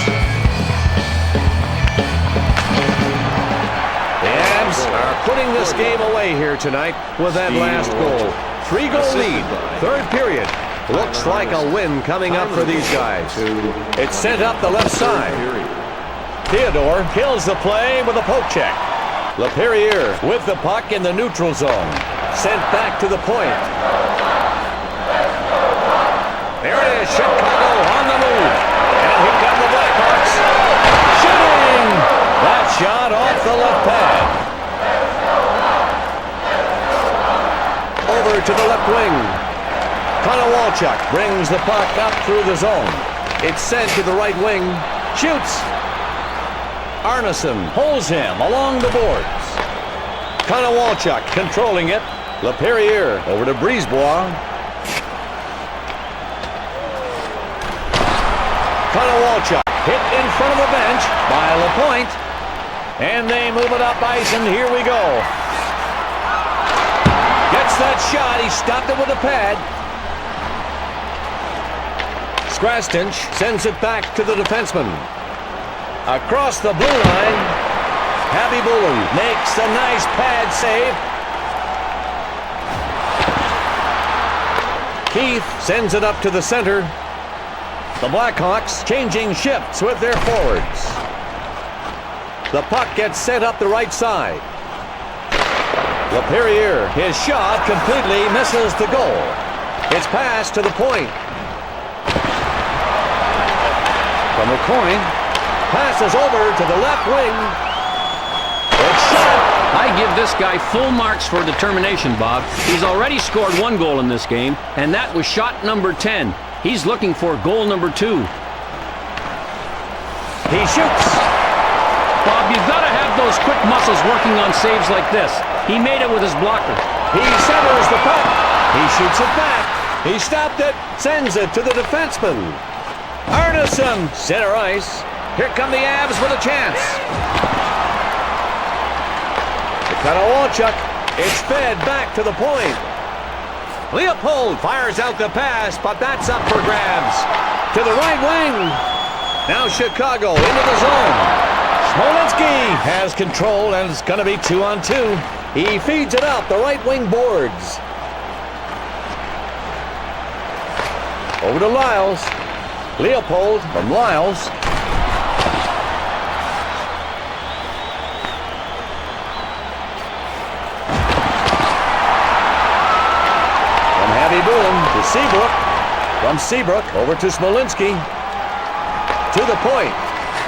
The Avs are putting this game away here tonight with that last goal. 3-goal lead, third period. Looks like a win coming up for these guys. It's sent up the left side. Theodore kills the play with a poke check. LaPerriere with the puck in the neutral zone. Sent back to the point. There it is, Chicago on the move. And here come the Blackhawks. Shooting! That shot off the left pad. Over to the left wing. Konowalchuk brings the puck up through the zone. It's sent to the right wing. Shoots. Arneson holds him along the boards. Konowalchuk controlling it. LaPerriere over to Brisebois. Konowalchuk hit in front of the bench by Lapointe. And they move it up ice, and here we go. Gets that shot. He stopped it with a pad. Skrastinch sends it back to the defenseman. Across the blue line, Habibulin makes a nice pad save. Keith sends it up to the center. The Blackhawks changing shifts with their forwards. The puck gets sent up the right side. LaPerriere, his shot completely misses the goal. It's passed to the point. From the coin, passes over to the left wing. It's shot. I give this guy full marks for determination, Bob. He's already scored 1 goal in this game, and that was shot number 10. He's looking for goal number 2. He shoots. Bob, you've got to have those quick muscles working on saves like this. He made it with his blocker. He centers the puck. He shoots it back. He stopped it, sends it to the defenseman. Arneson, center ice. Here come the Avs with a chance. Walchuk. It's fed back to the point. Leopold fires out the pass, but that's up for grabs. To the right wing. Now Chicago into the zone. Smolinski has control, and it's going to be 2-on-2. He feeds it up the right wing boards. Over to Lyles. Leopold from Lyles. To Seabrook. From Seabrook over to Smolinski. To the point.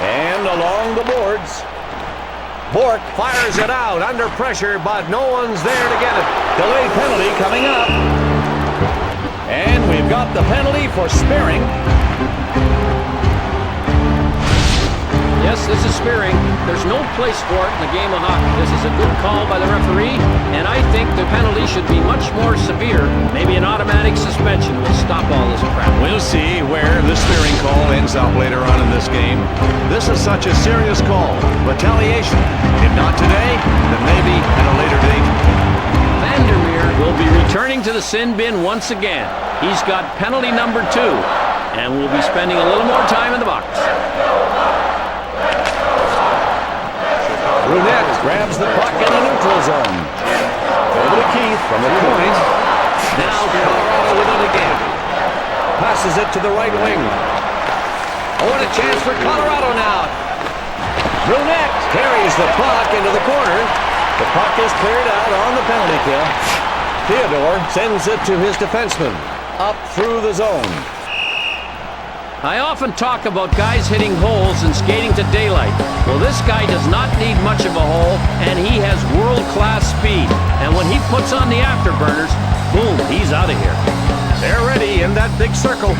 And along the boards. Bork fires it out under pressure, but no one's there to get it. Delay penalty coming up. And we've got the penalty for spearing. Yes, this is spearing. There's no place for it in the game of hockey. This is a good call by the referee, and I think the penalty should be much more severe. Maybe an automatic suspension will stop all this crap. We'll see where the spearing call ends up later on in this game. This is such a serious call. Retaliation. If not today, then maybe at a later date. Vandermeer will be returning to the sin bin once again. He's got penalty number 2, and will be spending a little more time in the box. Brunette grabs the puck in the neutral zone. Over to Keith from the point. Now Colorado with it again. Passes it to the right wing. Oh, and a chance for Colorado now. Brunette carries the puck into the corner. The puck is cleared out on the penalty kill. Theodore sends it to his defenseman. Up through the zone. I often talk about guys hitting holes and skating to daylight. Well, this guy does not need much of a hole, and he has world-class speed. And when he puts on the afterburners, boom, he's out of here. They're ready in that big circle.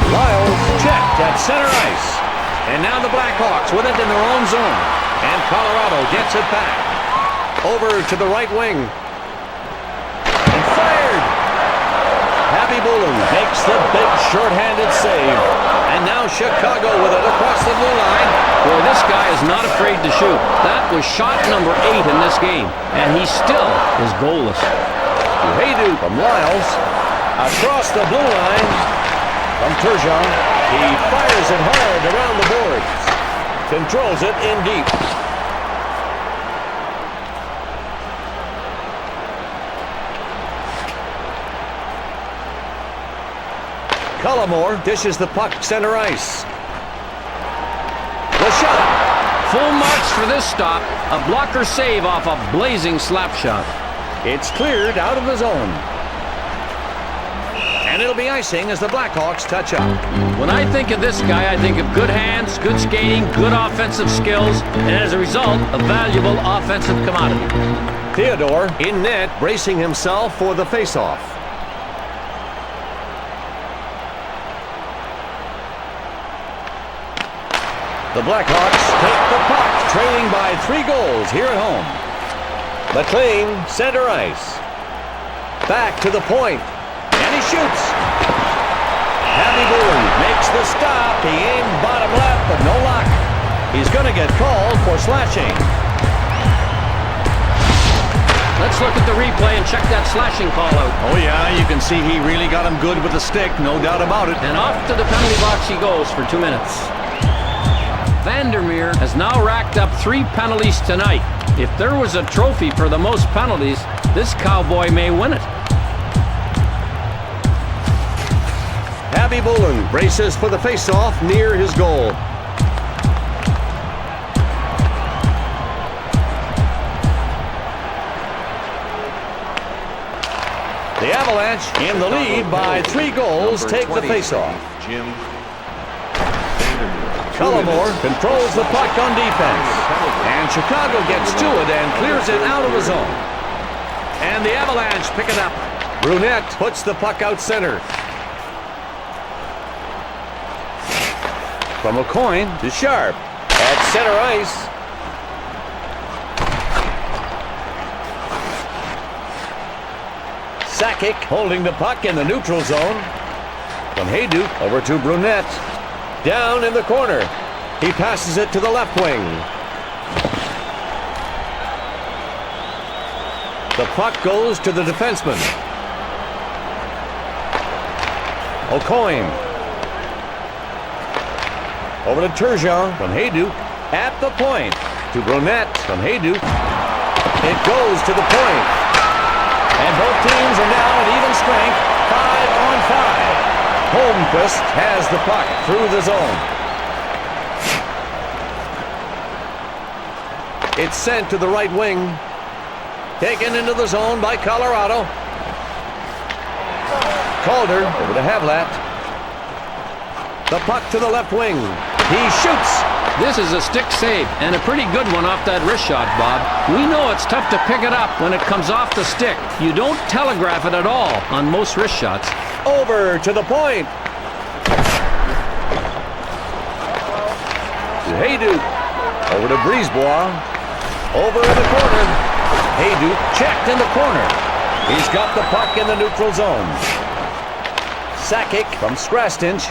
Lyles checked at center ice. And now the Blackhawks with it in their own zone. And Colorado gets it back. Over to the right wing. And fired! Happy Bullen makes the big short-handed save. And now Chicago with it across the blue line. Boy, this guy is not afraid to shoot. That was shot number 8 in this game. And he still is goalless. Haydu from Lyles. Across the blue line. From Turgeon. He fires it hard around the boards. Controls it in deep. Cullimore dishes the puck center ice. The shot. Full marks for this stop. A blocker save off a blazing slap shot. It's cleared out of the zone. And it'll be icing as the Blackhawks touch up. When I think of this guy, I think of good hands, good skating, good offensive skills, and as a result, a valuable offensive commodity. Theodore in net, bracing himself for the faceoff. The Blackhawks take the puck, trailing by 3 goals here at home. McLean, center ice. Back to the point. And he shoots. Happy Bullen makes the stop. He aimed bottom left, but no luck. He's going to get called for slashing. Let's look at the replay and check that slashing call out. Oh yeah, you can see he really got him good with the stick, no doubt about it. And off to the penalty box he goes for 2 minutes. Vandermeer has now racked up 3 penalties tonight. If there was a trophy for the most penalties, this cowboy may win it. Happy Bullen braces for the faceoff near his goal. The Avalanche in the lead by 3 goals take the faceoff. Cullimore controls the puck on defense. And Chicago gets to it and clears it out of the zone. And the Avalanche pick it up. Brunette puts the puck out center. From O'Coin to Sharp. At center ice. Sakic holding the puck in the neutral zone. From Hayduk over to Brunette. Down in the corner. He passes it to the left wing. The puck goes to the defenseman. O'Coin. Over to Turgeon from Hayduk. At the point. To Brunette from Hayduk. It goes to the point. And both teams are now at even strength. 5-on-5. Holmquist has the puck through the zone. It's sent to the right wing. Taken into the zone by Colorado. Calder over to Havlat. The puck to the left wing. He shoots. This is a stick save, and a pretty good one off that wrist shot, Bob. We know it's tough to pick it up when it comes off the stick. You don't telegraph it at all on most wrist shots. Over to the point. To Hayduk. Over to Brisebois. Over in the corner. Hayduk checked in the corner. He's got the puck in the neutral zone. Sakic from Skrastinch.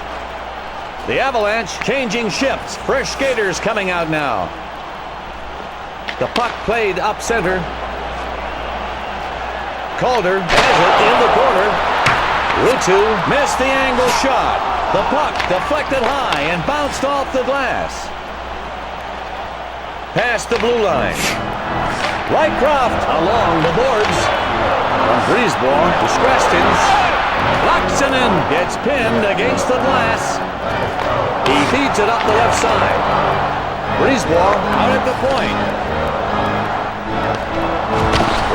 The Avalanche changing shifts. Fresh skaters coming out now. The puck played up center. Calder has it in the corner. Ruutu missed the angle shot. The puck deflected high and bounced off the glass. Past the blue line. Rycroft along the boards. From Brisebois to Skrastins. Laaksonen gets pinned against the glass. He feeds it up the left side. Brisebois out at the point.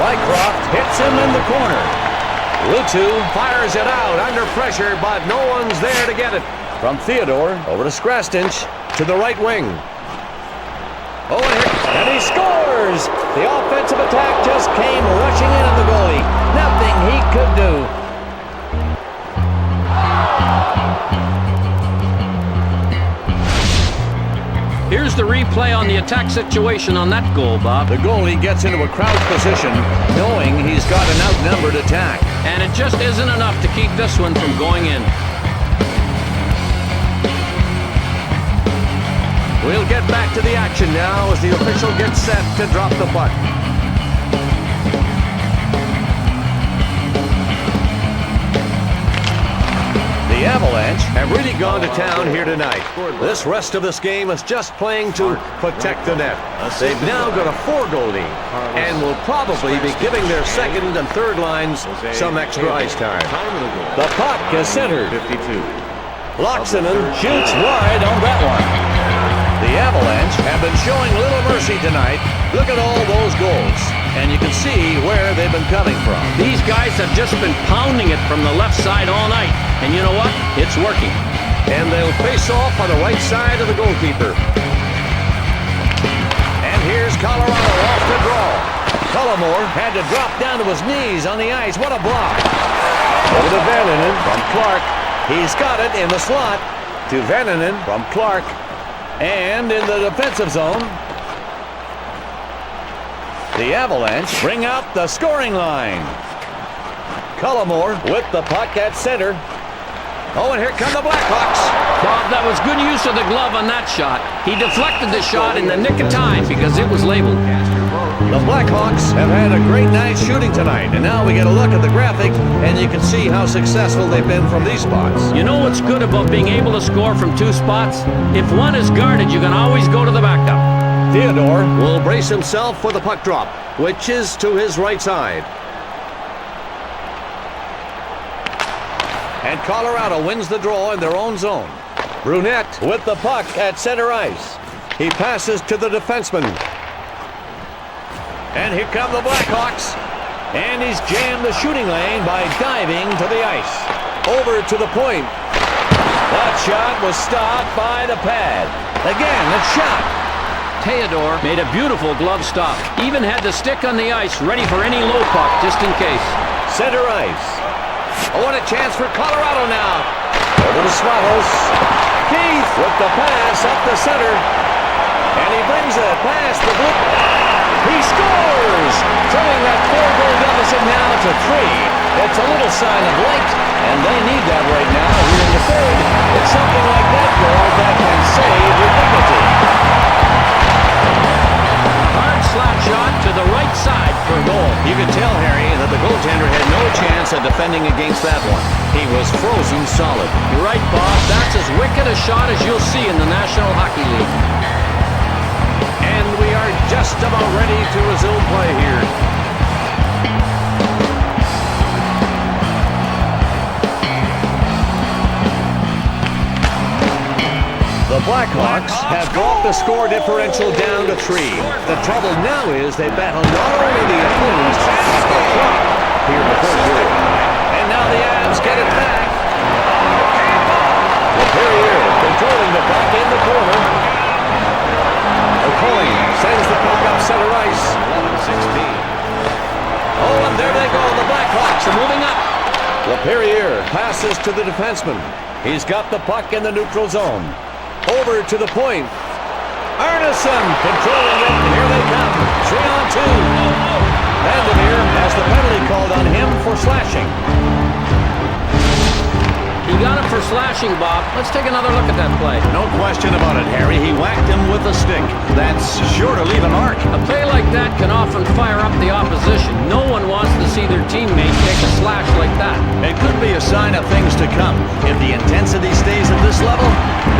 Rycroft hits him in the corner. Ruutu fires it out under pressure, but no one's there to get it. From Theodore over to Skrastinch to the right wing. Oh, and he scores! The offensive attack just came rushing in at the goalie. Nothing he could do. Here's the replay on the attack situation on that goal, Bob. The goalie gets into a crouch position, knowing he's got an outnumbered attack. And it just isn't enough to keep this one from going in. We'll get back to the action now as the official gets set to drop the puck. The Avalanche have really gone to town here tonight. This rest of this game is just playing to protect the net. They've now got a 4-goal lead and will probably be giving their second and third lines some extra ice time. The puck is centered. Laaksonen shoots wide on that one. The Avalanche have been showing little mercy tonight. Look at all those goals. And you can see where they've been coming from. These guys have just been pounding it from the left side all night. And you know what? It's working. And they'll face off on the right side of the goalkeeper. And here's Colorado off the draw. Cullimore had to drop down to his knees on the ice. What a block. Over to Vananen from Clark. He's got it in the slot. To Vananen from Clark. And in the defensive zone, the Avalanche bring out the scoring line. Cullimore with the puck at center. Oh, and here come the Blackhawks. Bob, that was good use of the glove on that shot. He deflected the shot in the nick of time because it was labeled. The Blackhawks have had a great night shooting tonight, and now we get a look at the graphic, and you can see how successful they've been from these spots. You know what's good about being able to score from 2 spots? If one is guarded, you can always go to the backup. Theodore will brace himself for the puck drop, which is to his right side. And Colorado wins the draw in their own zone. Brunette with the puck at center ice. He passes to the defenseman. And here come the Blackhawks. And he's jammed the shooting lane by diving to the ice. Over to the point. That shot was stopped by the pad. Again, the shot. Theodore made a beautiful glove stop. Even had the stick on the ice ready for any low puck, just in case. Center ice. Oh, what a chance for Colorado now. Over to Swatos. Keith with the pass up the center. And he brings it past the blue. He scores! Turning that 4-goal deficit now to 3. It's a little sign of light, and they need that right now here in the third. It's something like that goal that can save your dignity. Hard slap shot to the right side for a goal. You could tell, Harry, that the goaltender had no chance of defending against that one. He was frozen solid. You're right, Bob. That's as wicked a shot as you'll see in the National Hockey League. And we are just about ready to resume play here. The Blackhawks have brought the score differential down to 3. The trouble now is they battle not only the opponents, but the clock here in the third period. And now the Avs get it back. Laperriere controlling the puck in the corner. O'Coin sends the puck up center ice. 11-16. Oh, and there they go. The Blackhawks are moving up. Laperriere passes to the defenseman. He's got the puck in the neutral zone. Over to the point. Arneson controlling it. Here they come. 3-on-2. Vandermeer has the penalty called on him for slashing. He got him for slashing, Bob. Let's take another look at that play. No question about it, Harry. He whacked him with a stick. That's sure to leave a mark. A play like that can often fire up the opposition. No one wants to see their teammate take a slash like that. It could be a sign of things to come. If the intensity stays at this level,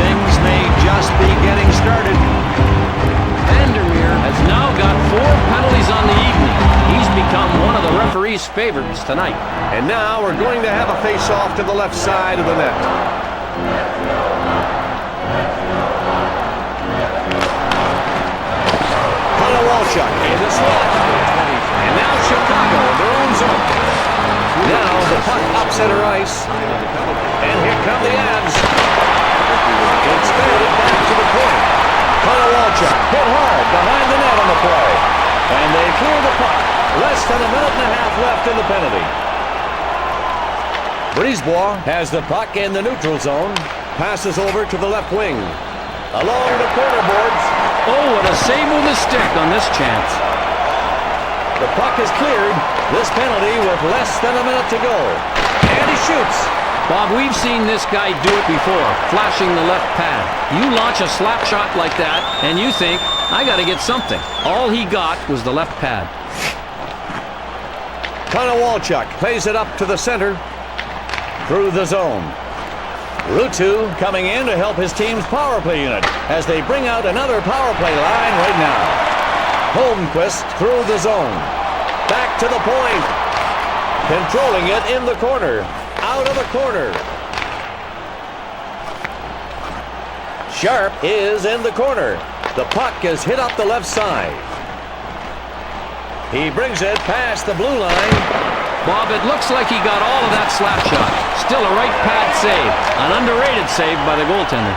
things may just be getting started. Vandermeer has now got 4 penalties on the evening. He's become one of the referee's favorites tonight. And now we're going to have a face-off to the left side of the net. Walchuk in the slot. And now Chicago in their own zone. Now the puck up center ice. And here come the Avs. It's faded back to the point. Walchuk hit hard behind the net on the play. And they clear the puck. Less than a minute and a half left in the penalty. Brisebois has the puck in the neutral zone. Passes over to the left wing. Along the corner boards. Oh, what a save with a stick on this chance. The puck is cleared. This penalty with less than a minute to go. And he shoots. Bob, we've seen this guy do it before, flashing the left pad. You launch a slap shot like that, and you think, I got to get something. All he got was the left pad. Walchuk plays it up to the center. Through the zone. Ruutu coming in to help his team's power play unit as they bring out another power play line right now. Holmquist through the zone. Back to the point. Controlling it in the corner. Out of the corner. Sharp is in the corner. The puck is hit up the left side. He brings it past the blue line. Bob, it looks like he got all of that slap shot. Still a right pad save. An underrated save by the goaltender.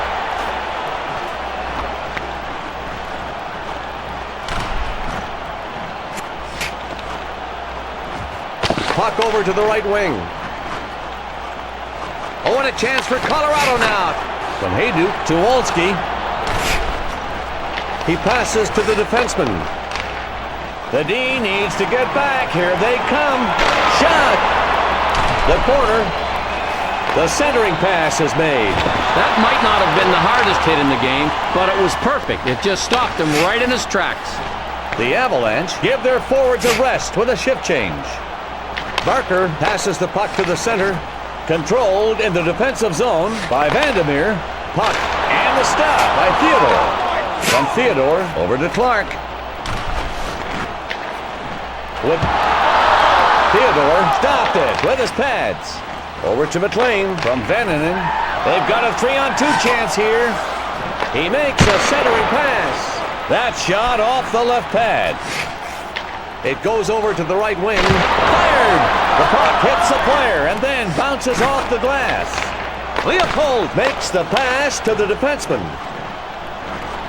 Puck over to the right wing. Oh, and a chance for Colorado now. From Hayduk to Wolski. He passes to the defenseman. The D needs to get back. Here they come. Shot. The corner. The centering pass is made. That might not have been the hardest hit in the game, but it was perfect. It just stopped him right in his tracks. The Avalanche give their forwards a rest with a shift change. Barker passes the puck to the center. Controlled in the defensive zone by Vandermeer. Puck and the stop by Theodore. From Theodore over to Clark. With Theodore stopped it with his pads. Over to McLean from Vananen. They've got a 3-on-2 chance here. He makes a centering pass. That shot off the left pad. It goes over to the right wing. Fired! The puck hits a player and then bounces off the glass. Leopold makes the pass to the defenseman.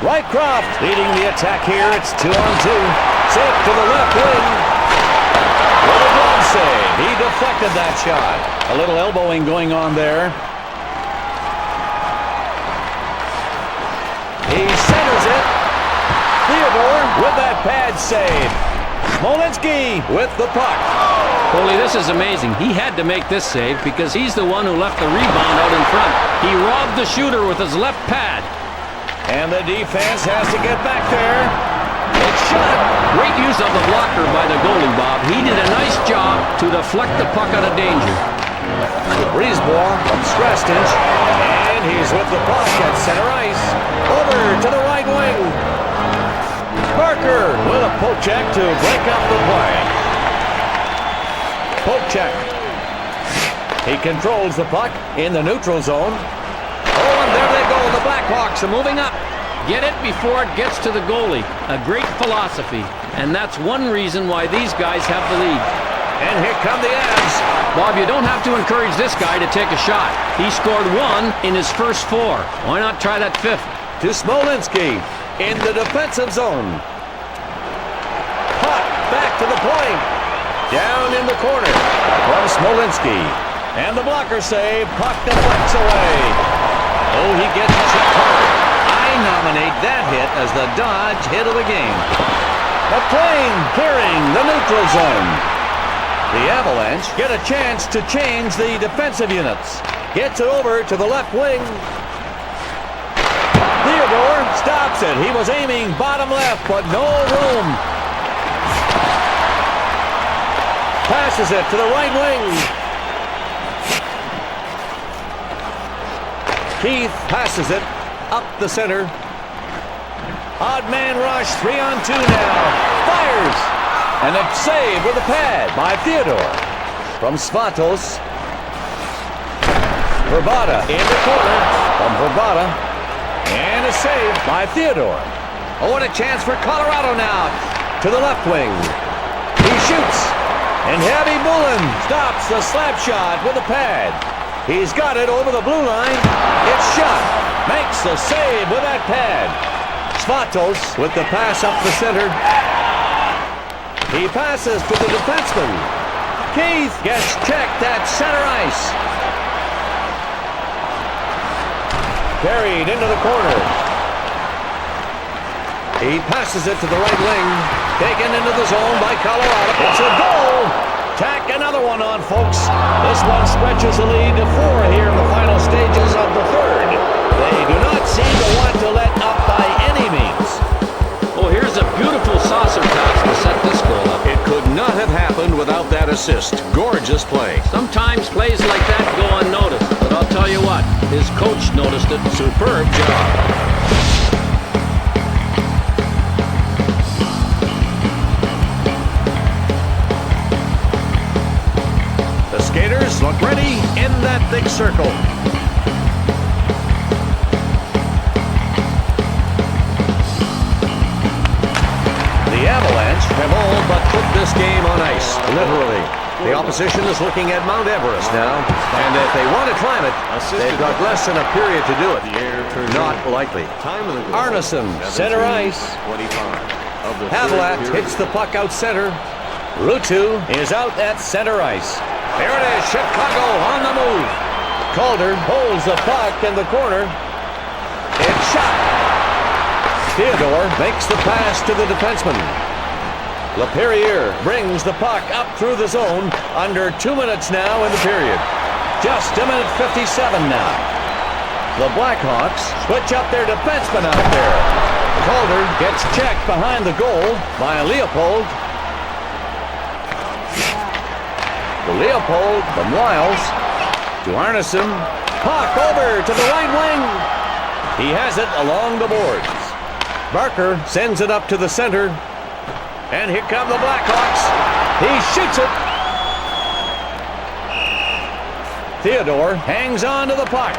Rycroft leading the attack here. It's 2-on-2. Save to the left wing. With a glove save. He deflected that shot. A little elbowing going on there. He centers it. Theodore with that pad save. Smolinski with the puck. Foley, this is amazing. He had to make this save because he's the one who left the rebound out in front. He robbed the shooter with his left pad. And the defense has to get back there. It's shot. Great use of the blocker by the goalie, Bob. He did a nice job to deflect the puck out of danger. Brisebois from Strastinch. And he's with the puck at center ice. Over to the right wing. Parker with a poke check to break up the play. Poke check. He controls the puck in the neutral zone. Oh, and there they go. The Blackhawks are moving up. Get it before it gets to the goalie. A great philosophy. And that's one reason why these guys have the lead. And here come the Avs. Bob, you don't have to encourage this guy to take a shot. He scored 1 in his first 4. Why not try that 5th? To Smolinski in the defensive zone. Puck back to the point. Down in the corner from Smolinski. And the blocker save. Puck deflects away. Oh, he gets checked hard. I nominate that hit as the dodge hit of the game. McLean clearing the neutral zone. The Avalanche get a chance to change the defensive units. Gets it over to the left wing. Theodore stops it. He was aiming bottom left, but no room. Passes it to the right wing. Keith passes it up the center. Odd man rush, 3-on-2 now. Fires! And a save with a pad by Theodore. From Svatos. Verbata in the corner. From Verbata. And a save by Theodore. Oh, what a chance for Colorado now. To the left wing. He shoots. And Heavy Bullen stops the slap shot with a pad. He's got it over the blue line. It's shot. Makes the save with that pad. Svatos with the pass up the center. He passes to the defenseman. Keith gets checked at center ice. Carried into the corner. He passes it to the right wing. Taken into the zone by Colorado. It's a goal. Tack another one on, folks. This one stretches the lead to 4 here in the final stages of the third. They do not seem to want to let up by any means. Oh, here's a beautiful saucer pass to set this goal up. It could not have happened without that assist. Gorgeous play. Sometimes plays like that go unnoticed, but I'll tell you what, his coach noticed it. Superb job. The skaters look ready in that big circle. The Avalanche have all but put this game on ice, literally. The opposition is looking at Mount Everest now, and if they want to climb it, they've got less than a period to do it. Not likely. Arneson, center ice. Havlat hits the puck out center. Rutu is out at center ice. There it is, Chicago on the move. Calder holds the puck in the corner. It's shot. Theodore makes the pass to the defenseman. LaPerriere brings the puck up through the zone. Under 2 minutes now in the period. Just 1 minute 57 now. The Blackhawks switch up their defenseman out there. Calder gets checked behind the goal by Leopold. To Leopold from Lyles. To Arneson. Puck over to the right wing. He has it along the boards. Barker sends it up to the center. And here come the Blackhawks. He shoots it. Theodore hangs on to the puck.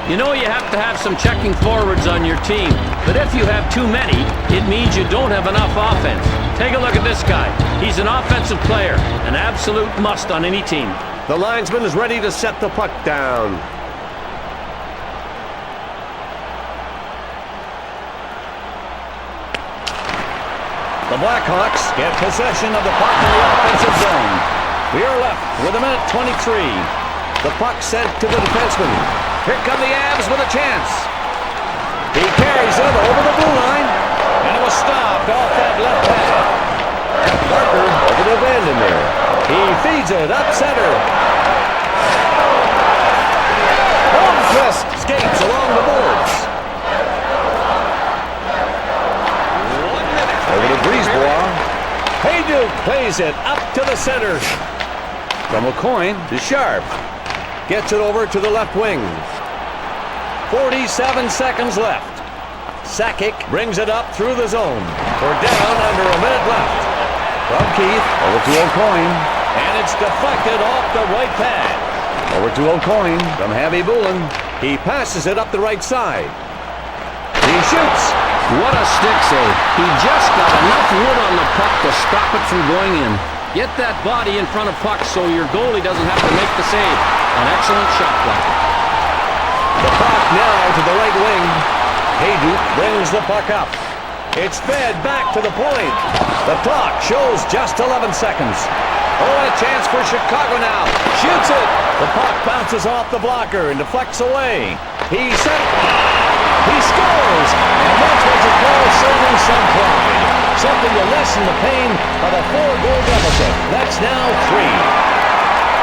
You know you have to have some checking forwards on your team, but if you have too many, it means you don't have enough offense. Take a look at this guy. He's an offensive player, an absolute must on any team. The linesman is ready to set the puck down. The Blackhawks get possession of the puck in the offensive zone. We are left with a minute 23. The puck sent to the defenseman. Here come the Avs with a chance. He carries it over the blue line. And it was stopped off that left pad. Parker over to Vanden there. He feeds it up center. Holmquist skates along the boards. Over to Brisebois. Hayduke plays it up to the center. From Aucoin to Sharp. Gets it over to the left wing. 47 seconds left. Sakic brings it up through the zone. We're down under a minute left. From Keith over to Aucoin. And it's deflected off the right pad. Over to Aucoin from Javi Bulin. He passes it up the right side. He shoots. What a stick save. He just got enough wood on the puck to stop it from going in. Get that body in front of puck so your goalie doesn't have to make the save. An excellent shot block. The puck now to the right wing. Hayduke brings the puck up. It's fed back to the point. The clock shows just 11 seconds. Oh, and a chance for Chicago now. Shoots it. The puck bounces off the blocker and deflects away. He scores. And that's what you call serving some pride. Something to lessen the pain of a 4-goal deficit. That's now 3.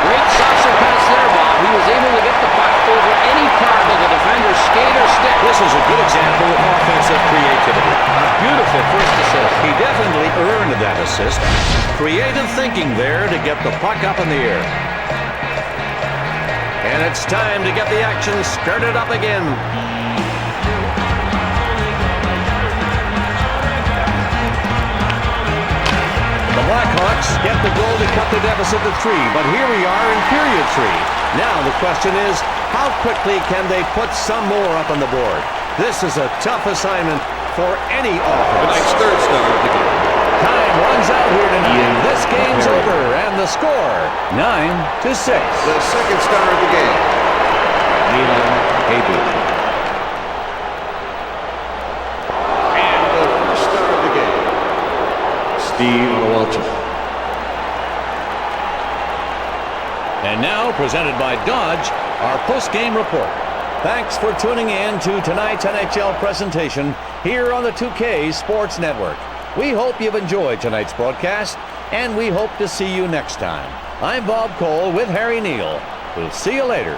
Great saucer pass there, Bob. He was able to get the puck over any part of the defender's skate or stick. This is a good example of offensive creativity. A beautiful first assist. He definitely earned that assist. Creative thinking there to get the puck up in the air. And it's time to get the action started up again. The Blackhawks get the goal to cut the deficit to 3, but here we are in period 3. Now the question is, how quickly can they put some more up on the board? This is a tough assignment for any offense. Tonight's third star of the game. Time runs out here tonight. This game's over, and the score, 9-6. The second star of the game. Nina Hayduke. And the first star of the game. Steve Welcher. And now, presented by Dodge, our post-game report. Thanks for tuning in to tonight's NHL presentation here on the 2K Sports Network. We hope you've enjoyed tonight's broadcast, and we hope to see you next time. I'm Bob Cole with Harry Neal. We'll see you later.